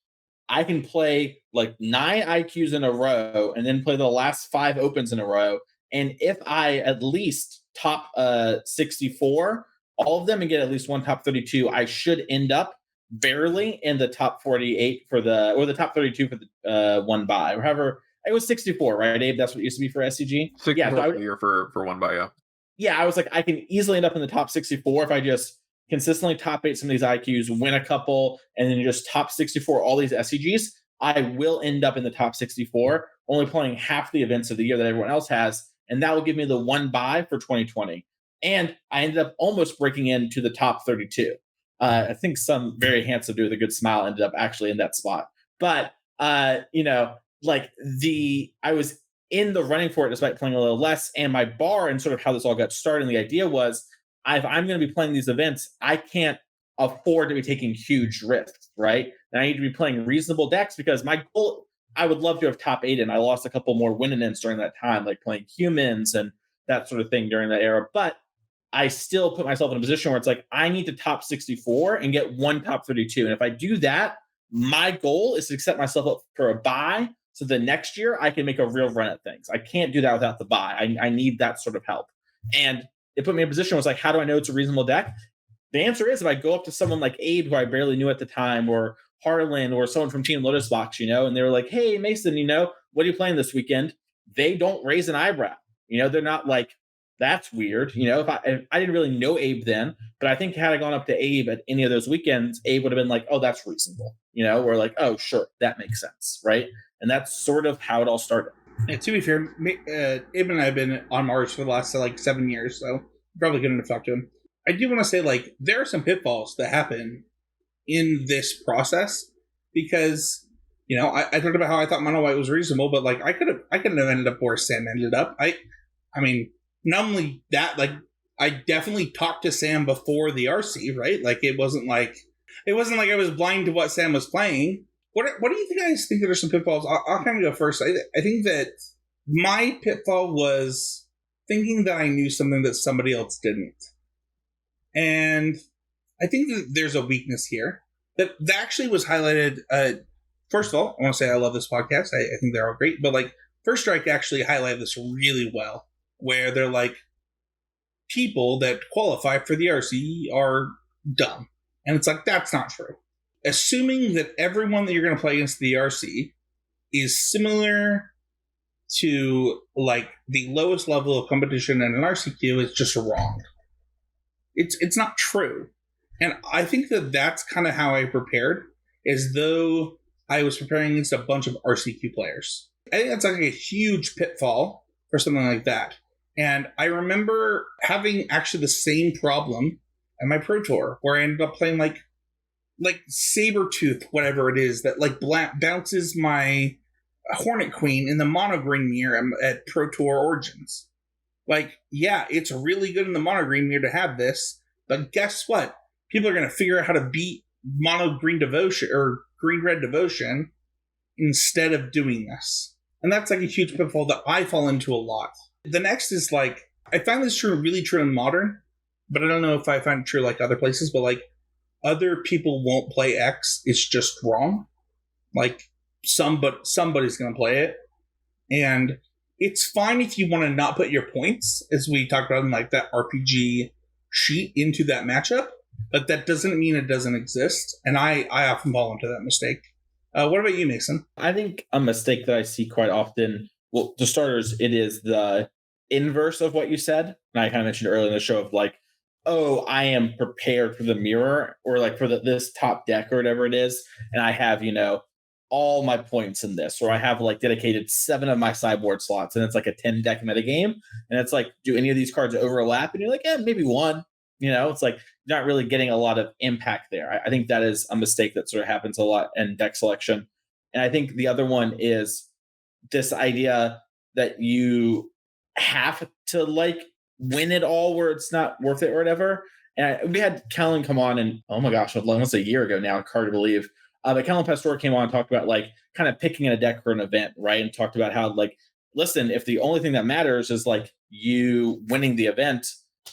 I can play like 9 IQs in a row and then play the last 5 opens in a row. And if I at least top 64, all of them, and get at least one top 32, I should end up barely in the top 48 or the top 32 for the one buy, or however. It was 64, right, Abe? That's what it used to be for SCG. 64 yeah, so year for one buy, yeah. Yeah, I was like, I can easily end up in the top 64 if I just consistently top 8 some of these IQs, win a couple, and then just top 64 all these SCGs. I will end up in the top 64, only playing half the events of the year that everyone else has, and that will give me the one buy for 2020. And I ended up almost breaking into the top 32. I think some very handsome dude with a good smile ended up actually in that spot. But I was in the running for it despite playing a little less, and my bar and sort of how this all got started, and the idea was, if I'm going to be playing these events, I can't afford to be taking huge risks, right? And I need to be playing reasonable decks, because my goal, I would love to have top 8 in. I lost a couple more win-ins during that time, like playing humans and that sort of thing during that era, but I still put myself in a position where it's like, I need to top 64 and get one top 32. And if I do that, my goal is to set myself up for a buy, so the next year I can make a real run at things. I can't do that without the buy. I need that sort of help. And it put me in a position where it's like, how do I know it's a reasonable deck? The answer is, if I go up to someone like Abe, who I barely knew at the time, or Harlan, or someone from Team Lotus Box, and they were like, hey, Mason, what are you playing this weekend? They don't raise an eyebrow. They're not like, that's weird. If I didn't really know Abe then, but I think had I gone up to Abe at any of those weekends, Abe would have been like, oh, that's reasonable. Or like, oh, sure, that makes sense, right? And that's sort of how it all started. And to be fair, Abe and I have been on Mars for the last 7 years, so probably good enough to talk to him. I do want to say, there are some pitfalls that happen in this process, because, I talked about how I thought Mono White was reasonable, but I couldn't have ended up where Sam ended up. I mean, not only that, I definitely talked to Sam before the RC, right? It wasn't like I was blind to what Sam was playing. What do you guys think that are some pitfalls? I'll kind of go first. I think that my pitfall was thinking that I knew something that somebody else didn't. And I think that there's a weakness here that actually was highlighted. First of all, I want to say I love this podcast. I think they're all great. But First Strike actually highlighted this really well, where they're like, people that qualify for the RC are dumb. And it's like, that's not true. Assuming that everyone that you're going to play against the RC is similar to the lowest level of competition in an RCQ is just wrong. It's not true. And I think that that's kind of how I prepared, as though I was preparing against a bunch of RCQ players. I think that's a huge pitfall for something like that. And I remember having actually the same problem at my Pro Tour, where I ended up playing like Sabertooth, whatever it is, that bounces my Hornet Queen in the mono green mirror at Pro Tour Origins. Yeah, it's really good in the mono green mirror to have this, but guess what? People are going to figure out how to beat mono green devotion or green red devotion instead of doing this. And that's a huge pitfall that I fall into a lot. The next is I find this really true in Modern, but I don't know if I find it true other places, but other people won't play X. It's just wrong. Somebody's going to play it. And it's fine if you want to not put your points, as we talked about in that RPG sheet, into that matchup, but that doesn't mean it doesn't exist. And I often fall into that mistake. What about you, Mason? I think a mistake that I see quite often, well, to starters, it is the inverse of what you said. And I kind of mentioned earlier in the show of oh, I am prepared for the mirror, or for this top deck or whatever it is. And I have, all my points in this, or I have dedicated 7 of my sideboard slots, and it's a 10 deck metagame. And it's do any of these cards overlap? And you're maybe one. It's not really getting a lot of impact there. I think that is a mistake that sort of happens a lot in deck selection. And I think the other one is this idea that you have to win it all where it's not worth it or whatever. And we had Kellen come on, and oh my gosh, almost a year ago now, hard to believe. But Kellen Pastor came on and talked about kind of picking a deck for an event, right? And talked about how listen, if the only thing that matters is you winning the event,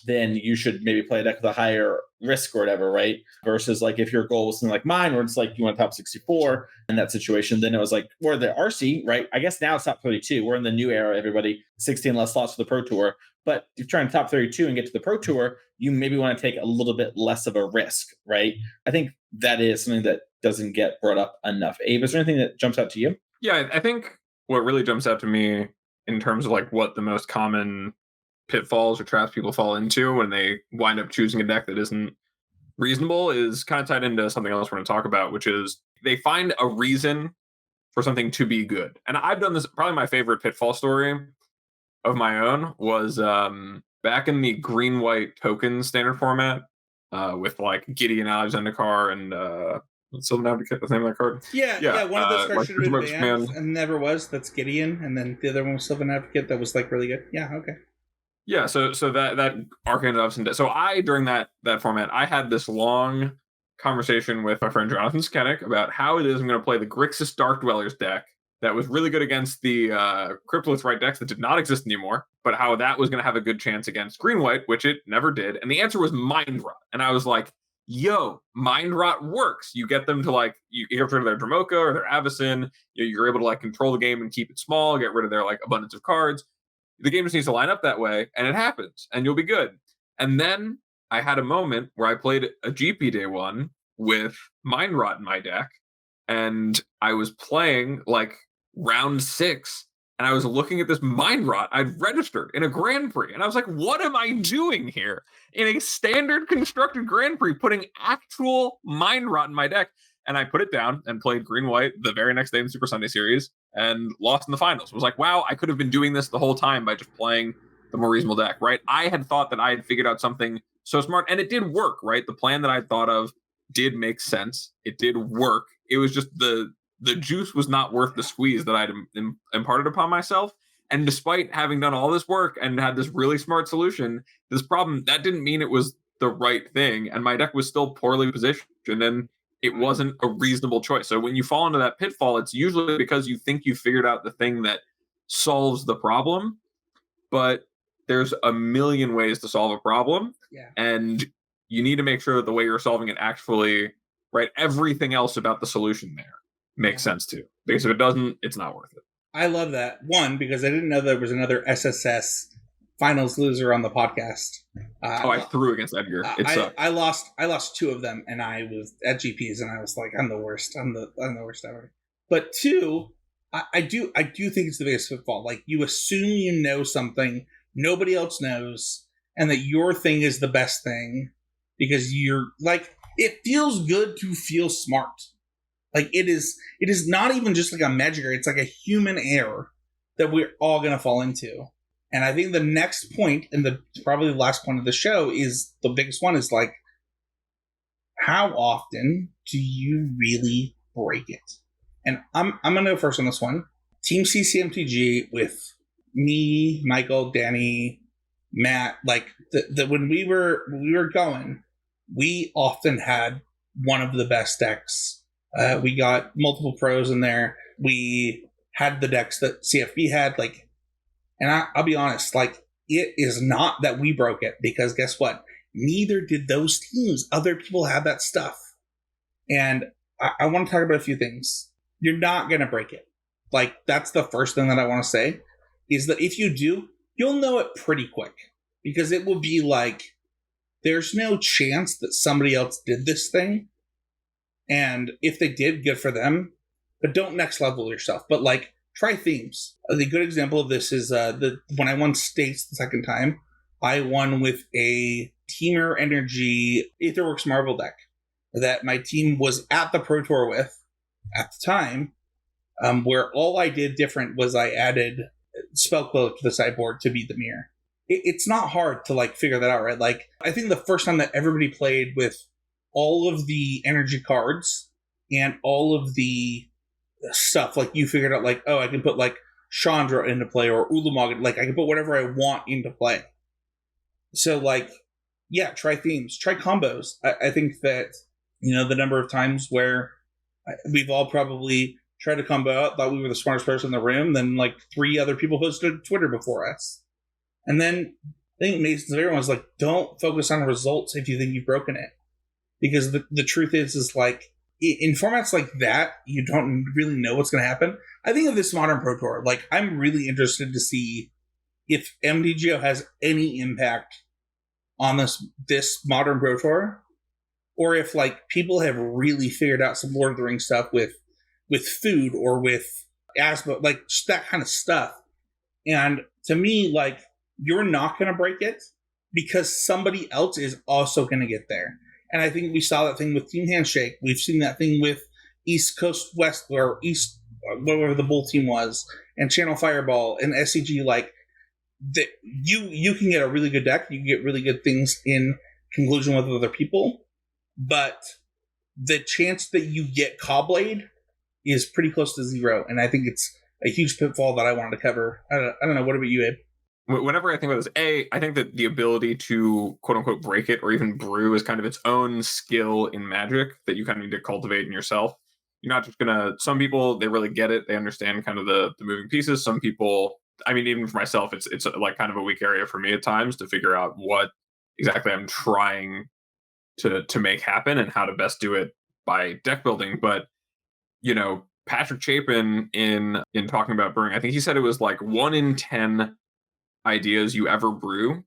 then you should maybe play a deck with a higher risk or whatever, right? Versus like if your goal was something like mine, where it's like you want top 64 in that situation, then it was like, or the RC, right? I guess now it's top 32. We're in the new era, everybody, 16 less slots for the Pro Tour. But if you're trying to top 32 and get to the Pro Tour, you maybe want to take a little bit less of a risk, right? I think that is something that doesn't get brought up enough. Abe, is there anything that jumps out to you? Yeah, I think what really jumps out to me in terms of like what the most common pitfalls or traps people fall into when they wind up choosing a deck that isn't reasonable is kind of tied into something else we're going to talk about, which is they find a reason for something to be good. And I've done this. Probably my favorite pitfall story of my own was back in the green-white token standard format with like Gideon Alexander and Sylvan Advocate, the name of that card? Yeah, one of those cards like should have been banned command. and never was. That's Gideon, and then the other one was Sylvan Advocate that was like really good. Yeah, okay. Yeah, so that Arcane of Upson. So I during that format, I had this long conversation with my friend Jonathan Skennick about how it is I'm going to play the Grixis Dark Dwellers deck that was really good against the Cryptolith Right decks that did not exist anymore, but how that was going to have a good chance against Green-White, which it never did. And the answer was Mind Rot. And I was like, yo, Mind Rot works. You get them to like, you get rid of their Dromoka or their Avacyn. You're able to like control the game and keep it small, get rid of their like abundance of cards. The game just needs to line up that way, and it happens, and you'll be good. And then I had a moment where I played a GP day one with Mind Rot in my deck, and I was playing like round 6, and I was looking at this Mind Rot I'd registered in a Grand Prix, and I was like, what am I doing here? In a standard constructed Grand Prix, putting actual Mind Rot in my deck. And I put it down and played Green-White the very next day in the Super Sunday Series and lost in the finals. It was like, wow, I could have been doing this the whole time by just playing the more reasonable deck, right? I had thought that I had figured out something so smart, and it did work, right? The plan that I thought of did make sense. It did work. It was just the juice was not worth the squeeze that I'd imparted upon myself. And despite having done all this work and had this really smart solution, this problem, that didn't mean it was the right thing. And my deck was still poorly positioned, and it wasn't a reasonable choice. So when you fall into that pitfall, it's usually because you think you figured out the thing that solves the problem, but there's a million ways to solve a problem. Yeah. And you need to make sure that the way you're solving it actually, right, everything else about the solution there makes sense too. Because if it doesn't, it's not worth it. I love that. One, because I didn't know there was another SSS finals loser on the podcast. I threw against Edgar. It sucked. I lost 2 of them, and I was at GPs, and I was like, I'm the worst. I'm the worst ever. But 2, I do think it's the biggest pitfall. Like, you assume you know something nobody else knows, and that your thing is the best thing because you're like, it feels good to feel smart. Like, it is not even just like a magic error. It's like a human error that we're all going to fall into. And I think the next point, and probably the last point of the show, is the biggest one, is like, how often do you really break it? And I'm going to go first on this one. Team CCMTG with me, Michael, Danny, Matt, like when we were going, we often had one of the best decks. We got multiple pros in there. We had the decks that CFB had, like, and I'll be honest, like, it is not that we broke it, because guess what? Neither did those teams. Other people had that stuff. And I want to talk about a few things. You're not going to break it. Like, that's the first thing that I want to say, is that if you do, you'll know it pretty quick. Because it will be like, there's no chance that somebody else did this thing. And if they did, good for them. But don't next level yourself. But, like, try themes. The good example of this is when I won states the second time, I won with a Teamer Energy Aetherworks Marvel deck that my team was at the Pro Tour with at the time, where all I did different was I added Spellquill to the sideboard to beat the mirror. It's not hard to, like, figure that out, right? Like, I think the first time that everybody played with all of the energy cards and all of the stuff, like, you figured out, like, oh, I can put, like, Chandra into play, or Ulamog, like, I can put whatever I want into play. So, like, yeah, try themes, try combos. I think that, you know, the number of times where we've all probably tried to combo out, thought we were the smartest person in the room, then, like, 3 other people posted Twitter before us. And then think Mason's favorite one is like, don't focus on results if you think you've broken it. Because the truth is like, in formats like that, you don't really know what's going to happen. I think of this Modern Pro Tour, like, I'm really interested to see if MTGO has any impact on this Modern Pro Tour, or if, like, people have really figured out some Lord of the Rings stuff with food or with asthma, like, just that kind of stuff. And to me, like, you're not going to break it because somebody else is also going to get there. And I think we saw that thing with Team Handshake. We've seen that thing with East Coast West, or East, whatever the bull team was, and Channel Fireball and SCG. Like, that you can get a really good deck. You can get really good things in conclusion with other people. But the chance that you get Cobblade is pretty close to zero. And I think it's a huge pitfall that I wanted to cover. I don't know. What about you, Abe? Whenever I think about this, I think that the ability to quote unquote break it or even brew is kind of its own skill in Magic that you kind of need to cultivate in yourself. You're not just gonna, some people, they really get it. They understand kind of the moving pieces. Some people, I mean, even for myself, it's like kind of a weak area for me at times to figure out what exactly I'm trying to make happen and how to best do it by deck building. But, you know, Patrick Chapin in talking about brewing, I think he said it was like 1 in 10 ideas you ever brew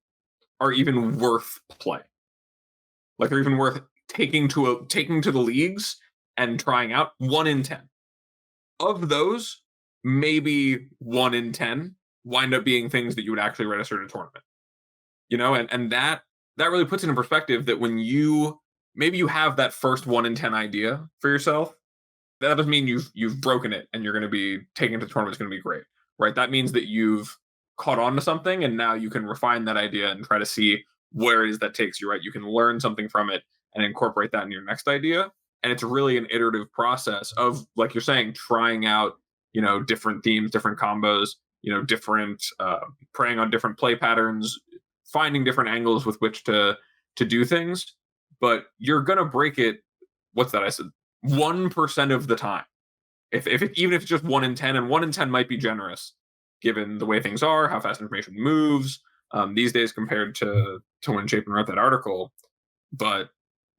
are even worth play. Like, they're even worth taking to the leagues and trying out. 1 in 10 of those, maybe 1 in 10 wind up being things that you would actually register at a tournament. You know, and that really puts it in perspective that when you have that first 1 in 10 idea for yourself, that doesn't mean you've broken it and you're going to be taking it to the tournament. It's going to be great, right? That means that you've caught on to something, and now you can refine that idea and try to see where it is that takes you, right? You can learn something from it and incorporate that in your next idea. And it's really an iterative process of, like you're saying, trying out, you know, different themes, different combos, you know, different preying on different play patterns, finding different angles with which to do things. But you're gonna break it. What's that? I said 1% of the time. Even if it's just 1 in 10, and 1 in 10 might be generous, given the way things are, how fast information moves these days compared to when Chapin wrote that article. But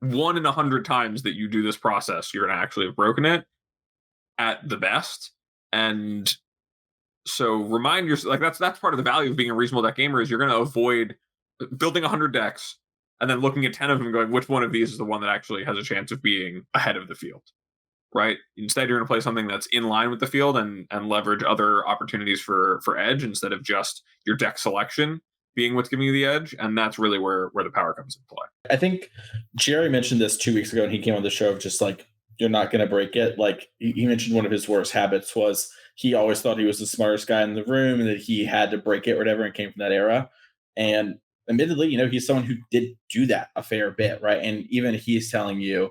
1 in 100 times that you do this process, you're going to actually have broken it at the best. And so remind yourself, like, that's part of the value of being a reasonable deck gamer, is you're going to avoid building 100 decks and then looking at 10 of them and going, which one of these is the one that actually has a chance of being ahead of the field? Right? Instead, you're going to play something that's in line with the field and leverage other opportunities for edge instead of just your deck selection being what's giving you the edge. And that's really where the power comes into play. I think Jerry mentioned this 2 weeks ago when he came on the show of just like, you're not going to break it. Like, he mentioned one of his worst habits was he always thought he was the smartest guy in the room and that he had to break it or whatever, and came from that era. And admittedly, you know, he's someone who did do that a fair bit, right? And even he's telling you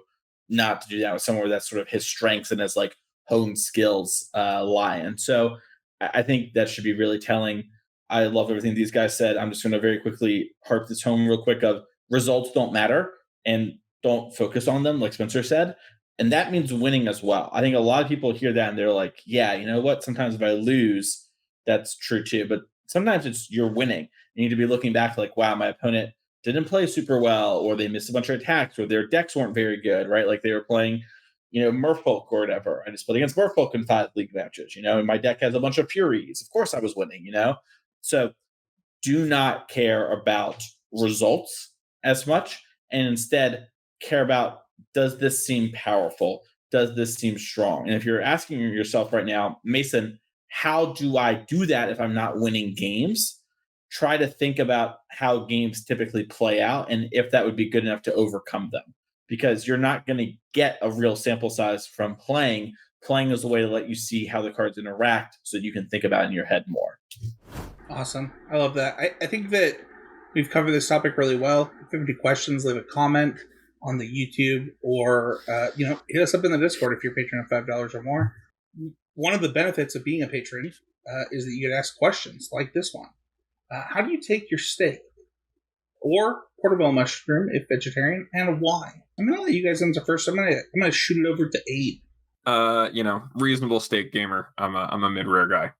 not to do that with somewhere that's sort of his strengths and his like honed skills lie. And so I think that should be really telling. I love everything these guys said. I'm just going to very quickly harp this home real quick of results don't matter and don't focus on them, like Spencer said. And that means winning as well. I think a lot of people hear that and they're like, yeah, you know what? Sometimes if I lose, that's true too. But sometimes it's you're winning. You need to be looking back like, wow, my opponent didn't play super well, or they missed a bunch of attacks, or their decks weren't very good, right? Like they were playing, you know, Merfolk or whatever. I just played against Merfolk in 5 league matches, you know, and my deck has a bunch of Furies. Of course I was winning, you know? So do not care about results as much, and instead care about, does this seem powerful? Does this seem strong? And if you're asking yourself right now, Mason, how do I do that if I'm not winning games? Try to think about how games typically play out and if that would be good enough to overcome them, because you're not going to get a real sample size from playing. Playing is a way to let you see how the cards interact so you can think about it in your head more. Awesome. I love that. I think that we've covered this topic really well. If you have any questions, leave a comment on the YouTube, or hit us up in the Discord if you're a patron of $5 or more. One of the benefits of being a patron is that you get asked questions like this one. How do you take your steak or portobello mushroom if vegetarian, and why? I'm gonna let you guys answer first. I'm gonna shoot it over to Abe. Reasonable steak gamer. I'm a mid-rare guy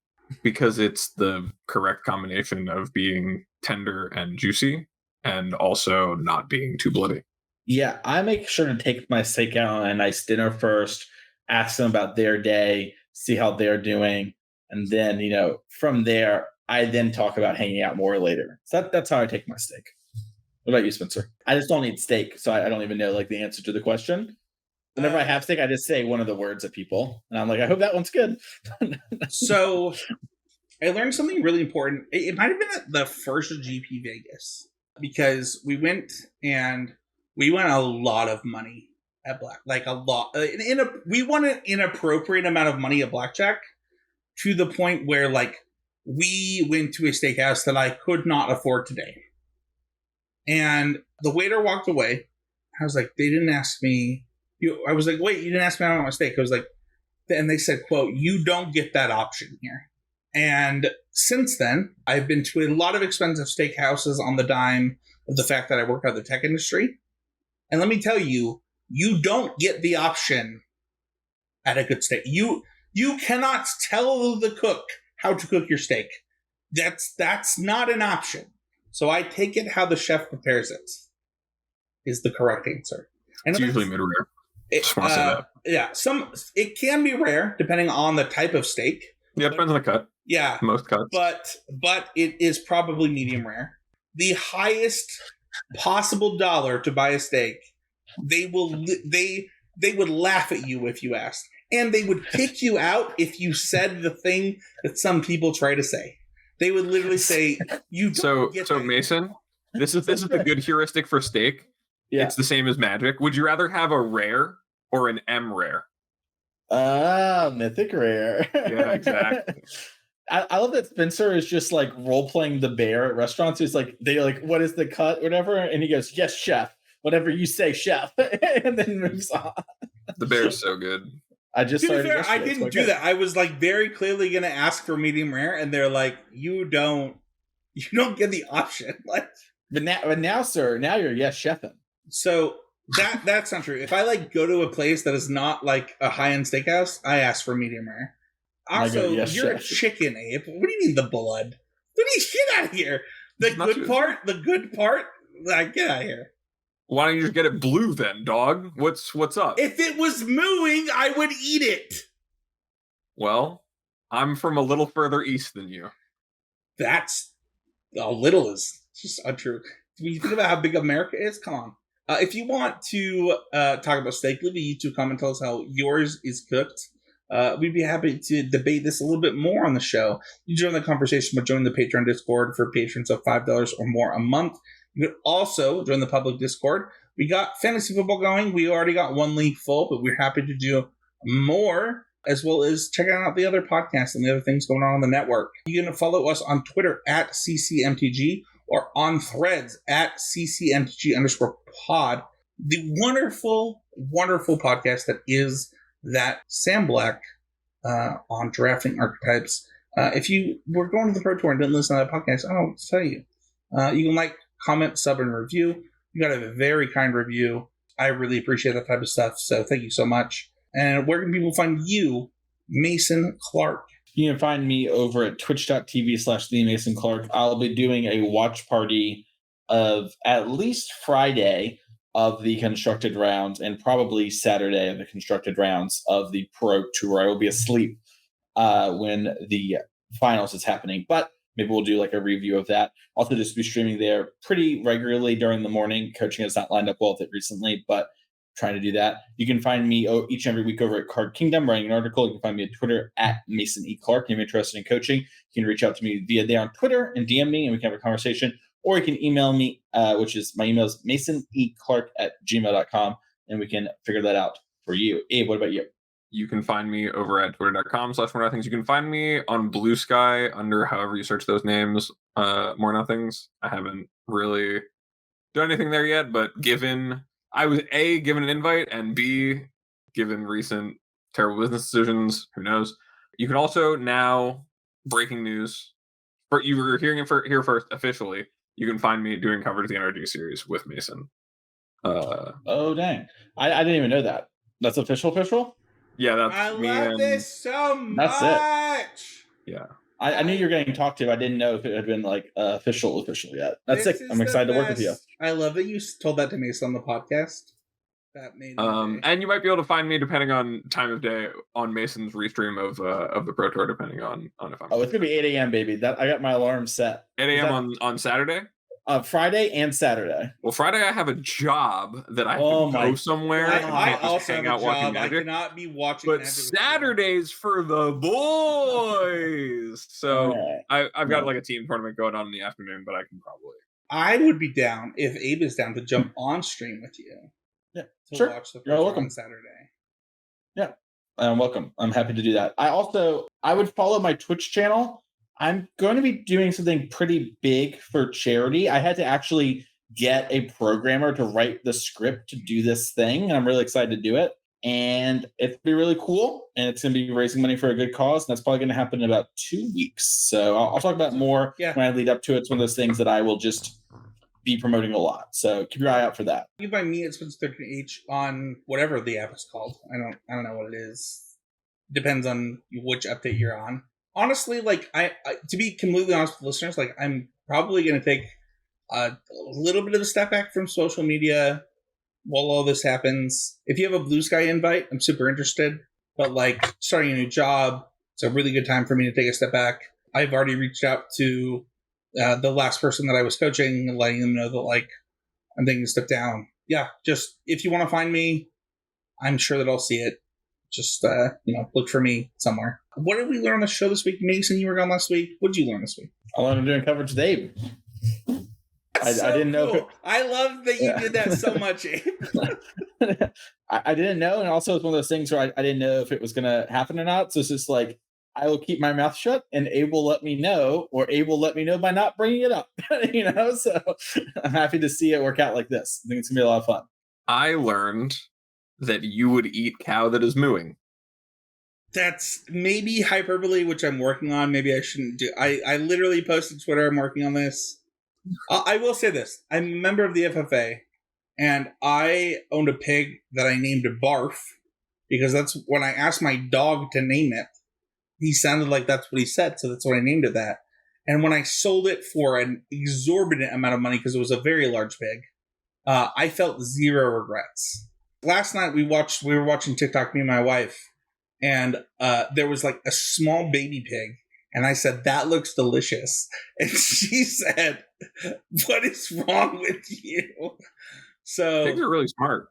because it's the correct combination of being tender and juicy, and also not being too bloody. Yeah, I make sure to take my steak out on a nice dinner first, ask them about their day, see how they're doing, and then, from there, I then talk about hanging out more later. So that's how I take my steak. What about you, Spencer? I just don't eat steak, so I don't even know the answer to the question. Whenever I have steak, I just say one of the words at people, and I'm like, I hope that one's good. So I learned something really important. It might have been at the first GP Vegas, because we went a lot of money at black, like a lot. We won an inappropriate amount of money at blackjack, to the point where we went to a steakhouse that I could not afford today. And the waiter walked away. I was like, they didn't ask me. I was like, wait, you didn't ask me about my steak. I was like, and they said, quote, you don't get that option here. And since then, I've been to a lot of expensive steakhouses on the dime of the fact that I work out of the tech industry. And let me tell you, you don't get the option at a good steak. You cannot tell the cook how to cook your steak. That's not an option. So I take it how the chef prepares it is the correct answer. And it's usually mid-rare. Just want to say that. Yeah, it can be rare depending on the type of steak. Yeah, it depends on the cut. Yeah, most cuts. But it is probably medium rare. The highest possible dollar to buy a steak, they would laugh at you if you asked, and they would kick you out if you said the thing that some people try to say. They would literally say, "You don't get that." Mason, this is the good heuristic for steak. Yeah. It's the same as magic. Would you rather have a rare or an M rare? Mythic rare. Yeah, exactly. I love that Spencer is just role playing the bear at restaurants. He's what is the cut, whatever, and he goes, yes, chef, whatever you say, chef, and then moves on. The bear is so good. I didn't do that. I was very clearly going to ask for medium rare, and they're like, you don't get the option. But now, sir, now you're yes chefing. So that's not true. If I go to a place that is not a high-end steakhouse, I ask for medium rare. Also, you're chef. A chicken, Abe. What do you mean the blood? What do you get out of here? The good part, get out of here. Why don't you just get it blue then, dog? What's up? If it was mooing, I would eat it. Well, I'm from a little further east than you. That's a little is just untrue. When you think about how big America is, come on. If you want to talk about steak, leave a YouTube comment, tell us how yours is cooked. We'd be happy to debate this a little bit more on the show. You join the conversation by joining the Patreon Discord for patrons of $5 or more a month. You could also join the public Discord. We got fantasy football going. We already got one league full, but we're happy to do more, as well as checking out the other podcasts and the other things going on the network. You can follow us on Twitter at CCMTG or on Threads at CCMTG_pod. The wonderful, wonderful podcast that is that Sam Black on drafting archetypes. If you were going to the Pro Tour and didn't listen to that podcast, I don't know what to tell you. You can comment, sub, and review. You got a very kind review. I really appreciate that type of stuff, so thank you so much. And where can people find you, Mason Clark? You can find me over at twitch.tv/TheMasonClark. I'll be doing a watch party of at least Friday of the constructed rounds and probably Saturday of the constructed rounds of the Pro Tour. I will be asleep when the finals is happening, but maybe we'll do a review of that. Also, just be streaming there pretty regularly during the morning. Coaching has not lined up well with it recently, but trying to do that. You can find me each and every week over at Card Kingdom, writing an article. You can find me at Twitter at Mason E. Clark. If you're interested in coaching, you can reach out to me via there on Twitter and DM me, and we can have a conversation. Or you can email me, which is my email is masoneclark@gmail.com, and we can figure that out for you. Abe, what about you? You can find me over at twitter.com/more-nothings. You can find me on Blue Sky under however you search those names, More Nothings. I haven't really done anything there yet, but I was A, given an invite, and B, given recent terrible business decisions, who knows. You can also now, breaking news, you were hearing it here first officially, you can find me doing coverage of the NRG series with Mason. Oh, dang. I didn't even know that. That's official? Yeah, that's I me. love this so much. That's it. Yeah. I knew you were getting talked to. I didn't know if it had been like official yet. That's sick. I'm excited to work with you. I love that you told that to me on the podcast. That made me and you might be able to find me depending on time of day on Mason's restream of the Pro Tour, depending on if I'm. Oh, it's gonna be 8 a.m. baby. That I got my alarm set. 8 a.m. on Saturday. Friday and Saturday. Well, Friday I have a job that I have to go somewhere. I also hang have out a watching job. Magic. I cannot be watching. But Magic Saturdays for the boys. So I've got like a team tournament going on in the afternoon, but I can probably. I would be down if Abe is down to jump on stream with you. Yeah, to watch the You're welcome on Saturday. Yeah, I'm welcome. I'm happy to do that. I would follow my Twitch channel. I'm going to be doing something pretty big for charity. I had to actually get a programmer to write the script to do this thing, and I'm really excited to do it. And it's be really cool, and it's going to be raising money for a good cause, and that's probably going to happen in about 2 weeks. So I'll talk about more when I lead up to it. It's one of those things that I will just be promoting a lot. So keep your eye out for that. You buy me, it's been 13H on whatever the app is called. I don't know what it is. Depends on which update you're on. Honestly, like I to be completely honest with listeners, like I'm probably going to take a little bit of a step back from social media while all this happens. If you have a Blue Sky invite, I'm super interested. But like starting a new job, it's a really good time for me to take a step back. I've already reached out to the last person that I was coaching, letting them know that like I'm taking a step down. Yeah, just if you want to find me, I'm sure that I'll see it. Just look for me somewhere. What did we learn on the show this week? Mason, you were gone last week. What did you learn this week? I learned I'm doing coverage with Abe. I didn't know. Cool. I love that you did that so much, Abe. I didn't know, and also it's one of those things where I didn't know if it was going to happen or not. So it's just like I will keep my mouth shut, and Abe will let me know, or Abe will let me know by not bringing it up. So I'm happy to see it work out like this. I think it's gonna be a lot of fun. I learned that you would eat cow that is mooing. That's maybe hyperbole, which I'm working on. Maybe I shouldn't do. I literally posted Twitter. I'm working on this. I will say this. I'm a member of the FFA, and I owned a pig that I named Barf, because that's when I asked my dog to name it. He sounded like that's what he said, so that's what I named it that. And when I sold it for an exorbitant amount of money, because it was a very large pig, I felt zero regrets. Last night we were watching TikTok, me and my wife, and there was like a small baby pig, and I said, "That looks delicious," and she said, "What is wrong with you?" So pigs are really smart.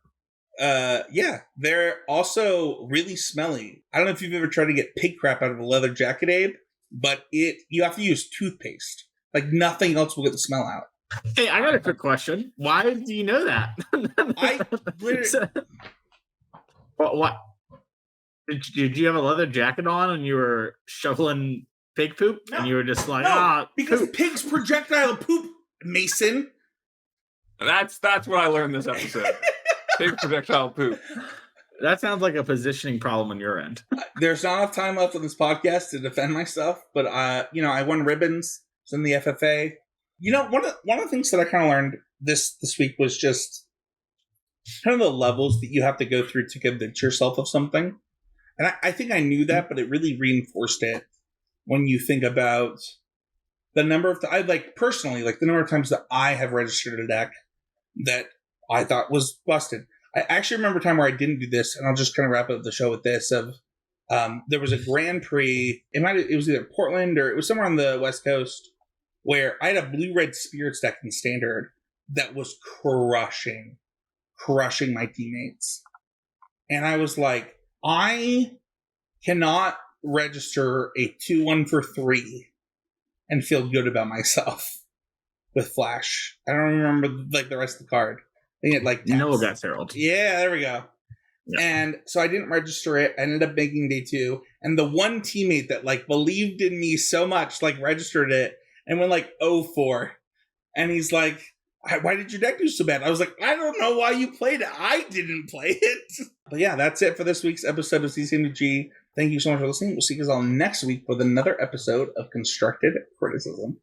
Yeah, they're also really smelly. I don't know if you've ever tried to get pig crap out of a leather jacket, Abe, but you have to use toothpaste. Like nothing else will get the smell out. Hey, I got a quick question. Why do you know that? I literally. What? Did you have a leather jacket on and you were shoveling pig poop? No, and you were just like, because poop. Pigs projectile poop, Mason. That's what I learned this episode. Pig projectile poop. That sounds like a positioning problem on your end. There's not enough time left on this podcast to defend myself, but I won ribbons. It's in the FFA. One of the things that I kind of learned this week was just kind of the levels that you have to go through to convince yourself of something. And I think I knew that, but it really reinforced it when you think about the number of personally, the number of times that I have registered a deck that I thought was busted. I actually remember a time where I didn't do this, and I'll just kind of wrap up the show with this. There was a Grand Prix. It was either Portland or it was somewhere on the West Coast where I had a blue-red Spirits deck in Standard that was crushing my teammates. And I was like, I cannot register a 2-1 for 3 and feel good about myself with Flash. I don't remember the rest of the card. I think it Noah got Herald. Yeah, there we go. Yeah. And so I didn't register it. I ended up making day 2. And the one teammate that believed in me so much registered it and went 0-4. And he's like, "Why did your deck do so bad?" I was like, "I don't know why you played it. I didn't play it." But yeah, that's it for this week's episode of CCMG. Thank you so much for listening. We'll see you guys all next week with another episode of Constructed Criticism.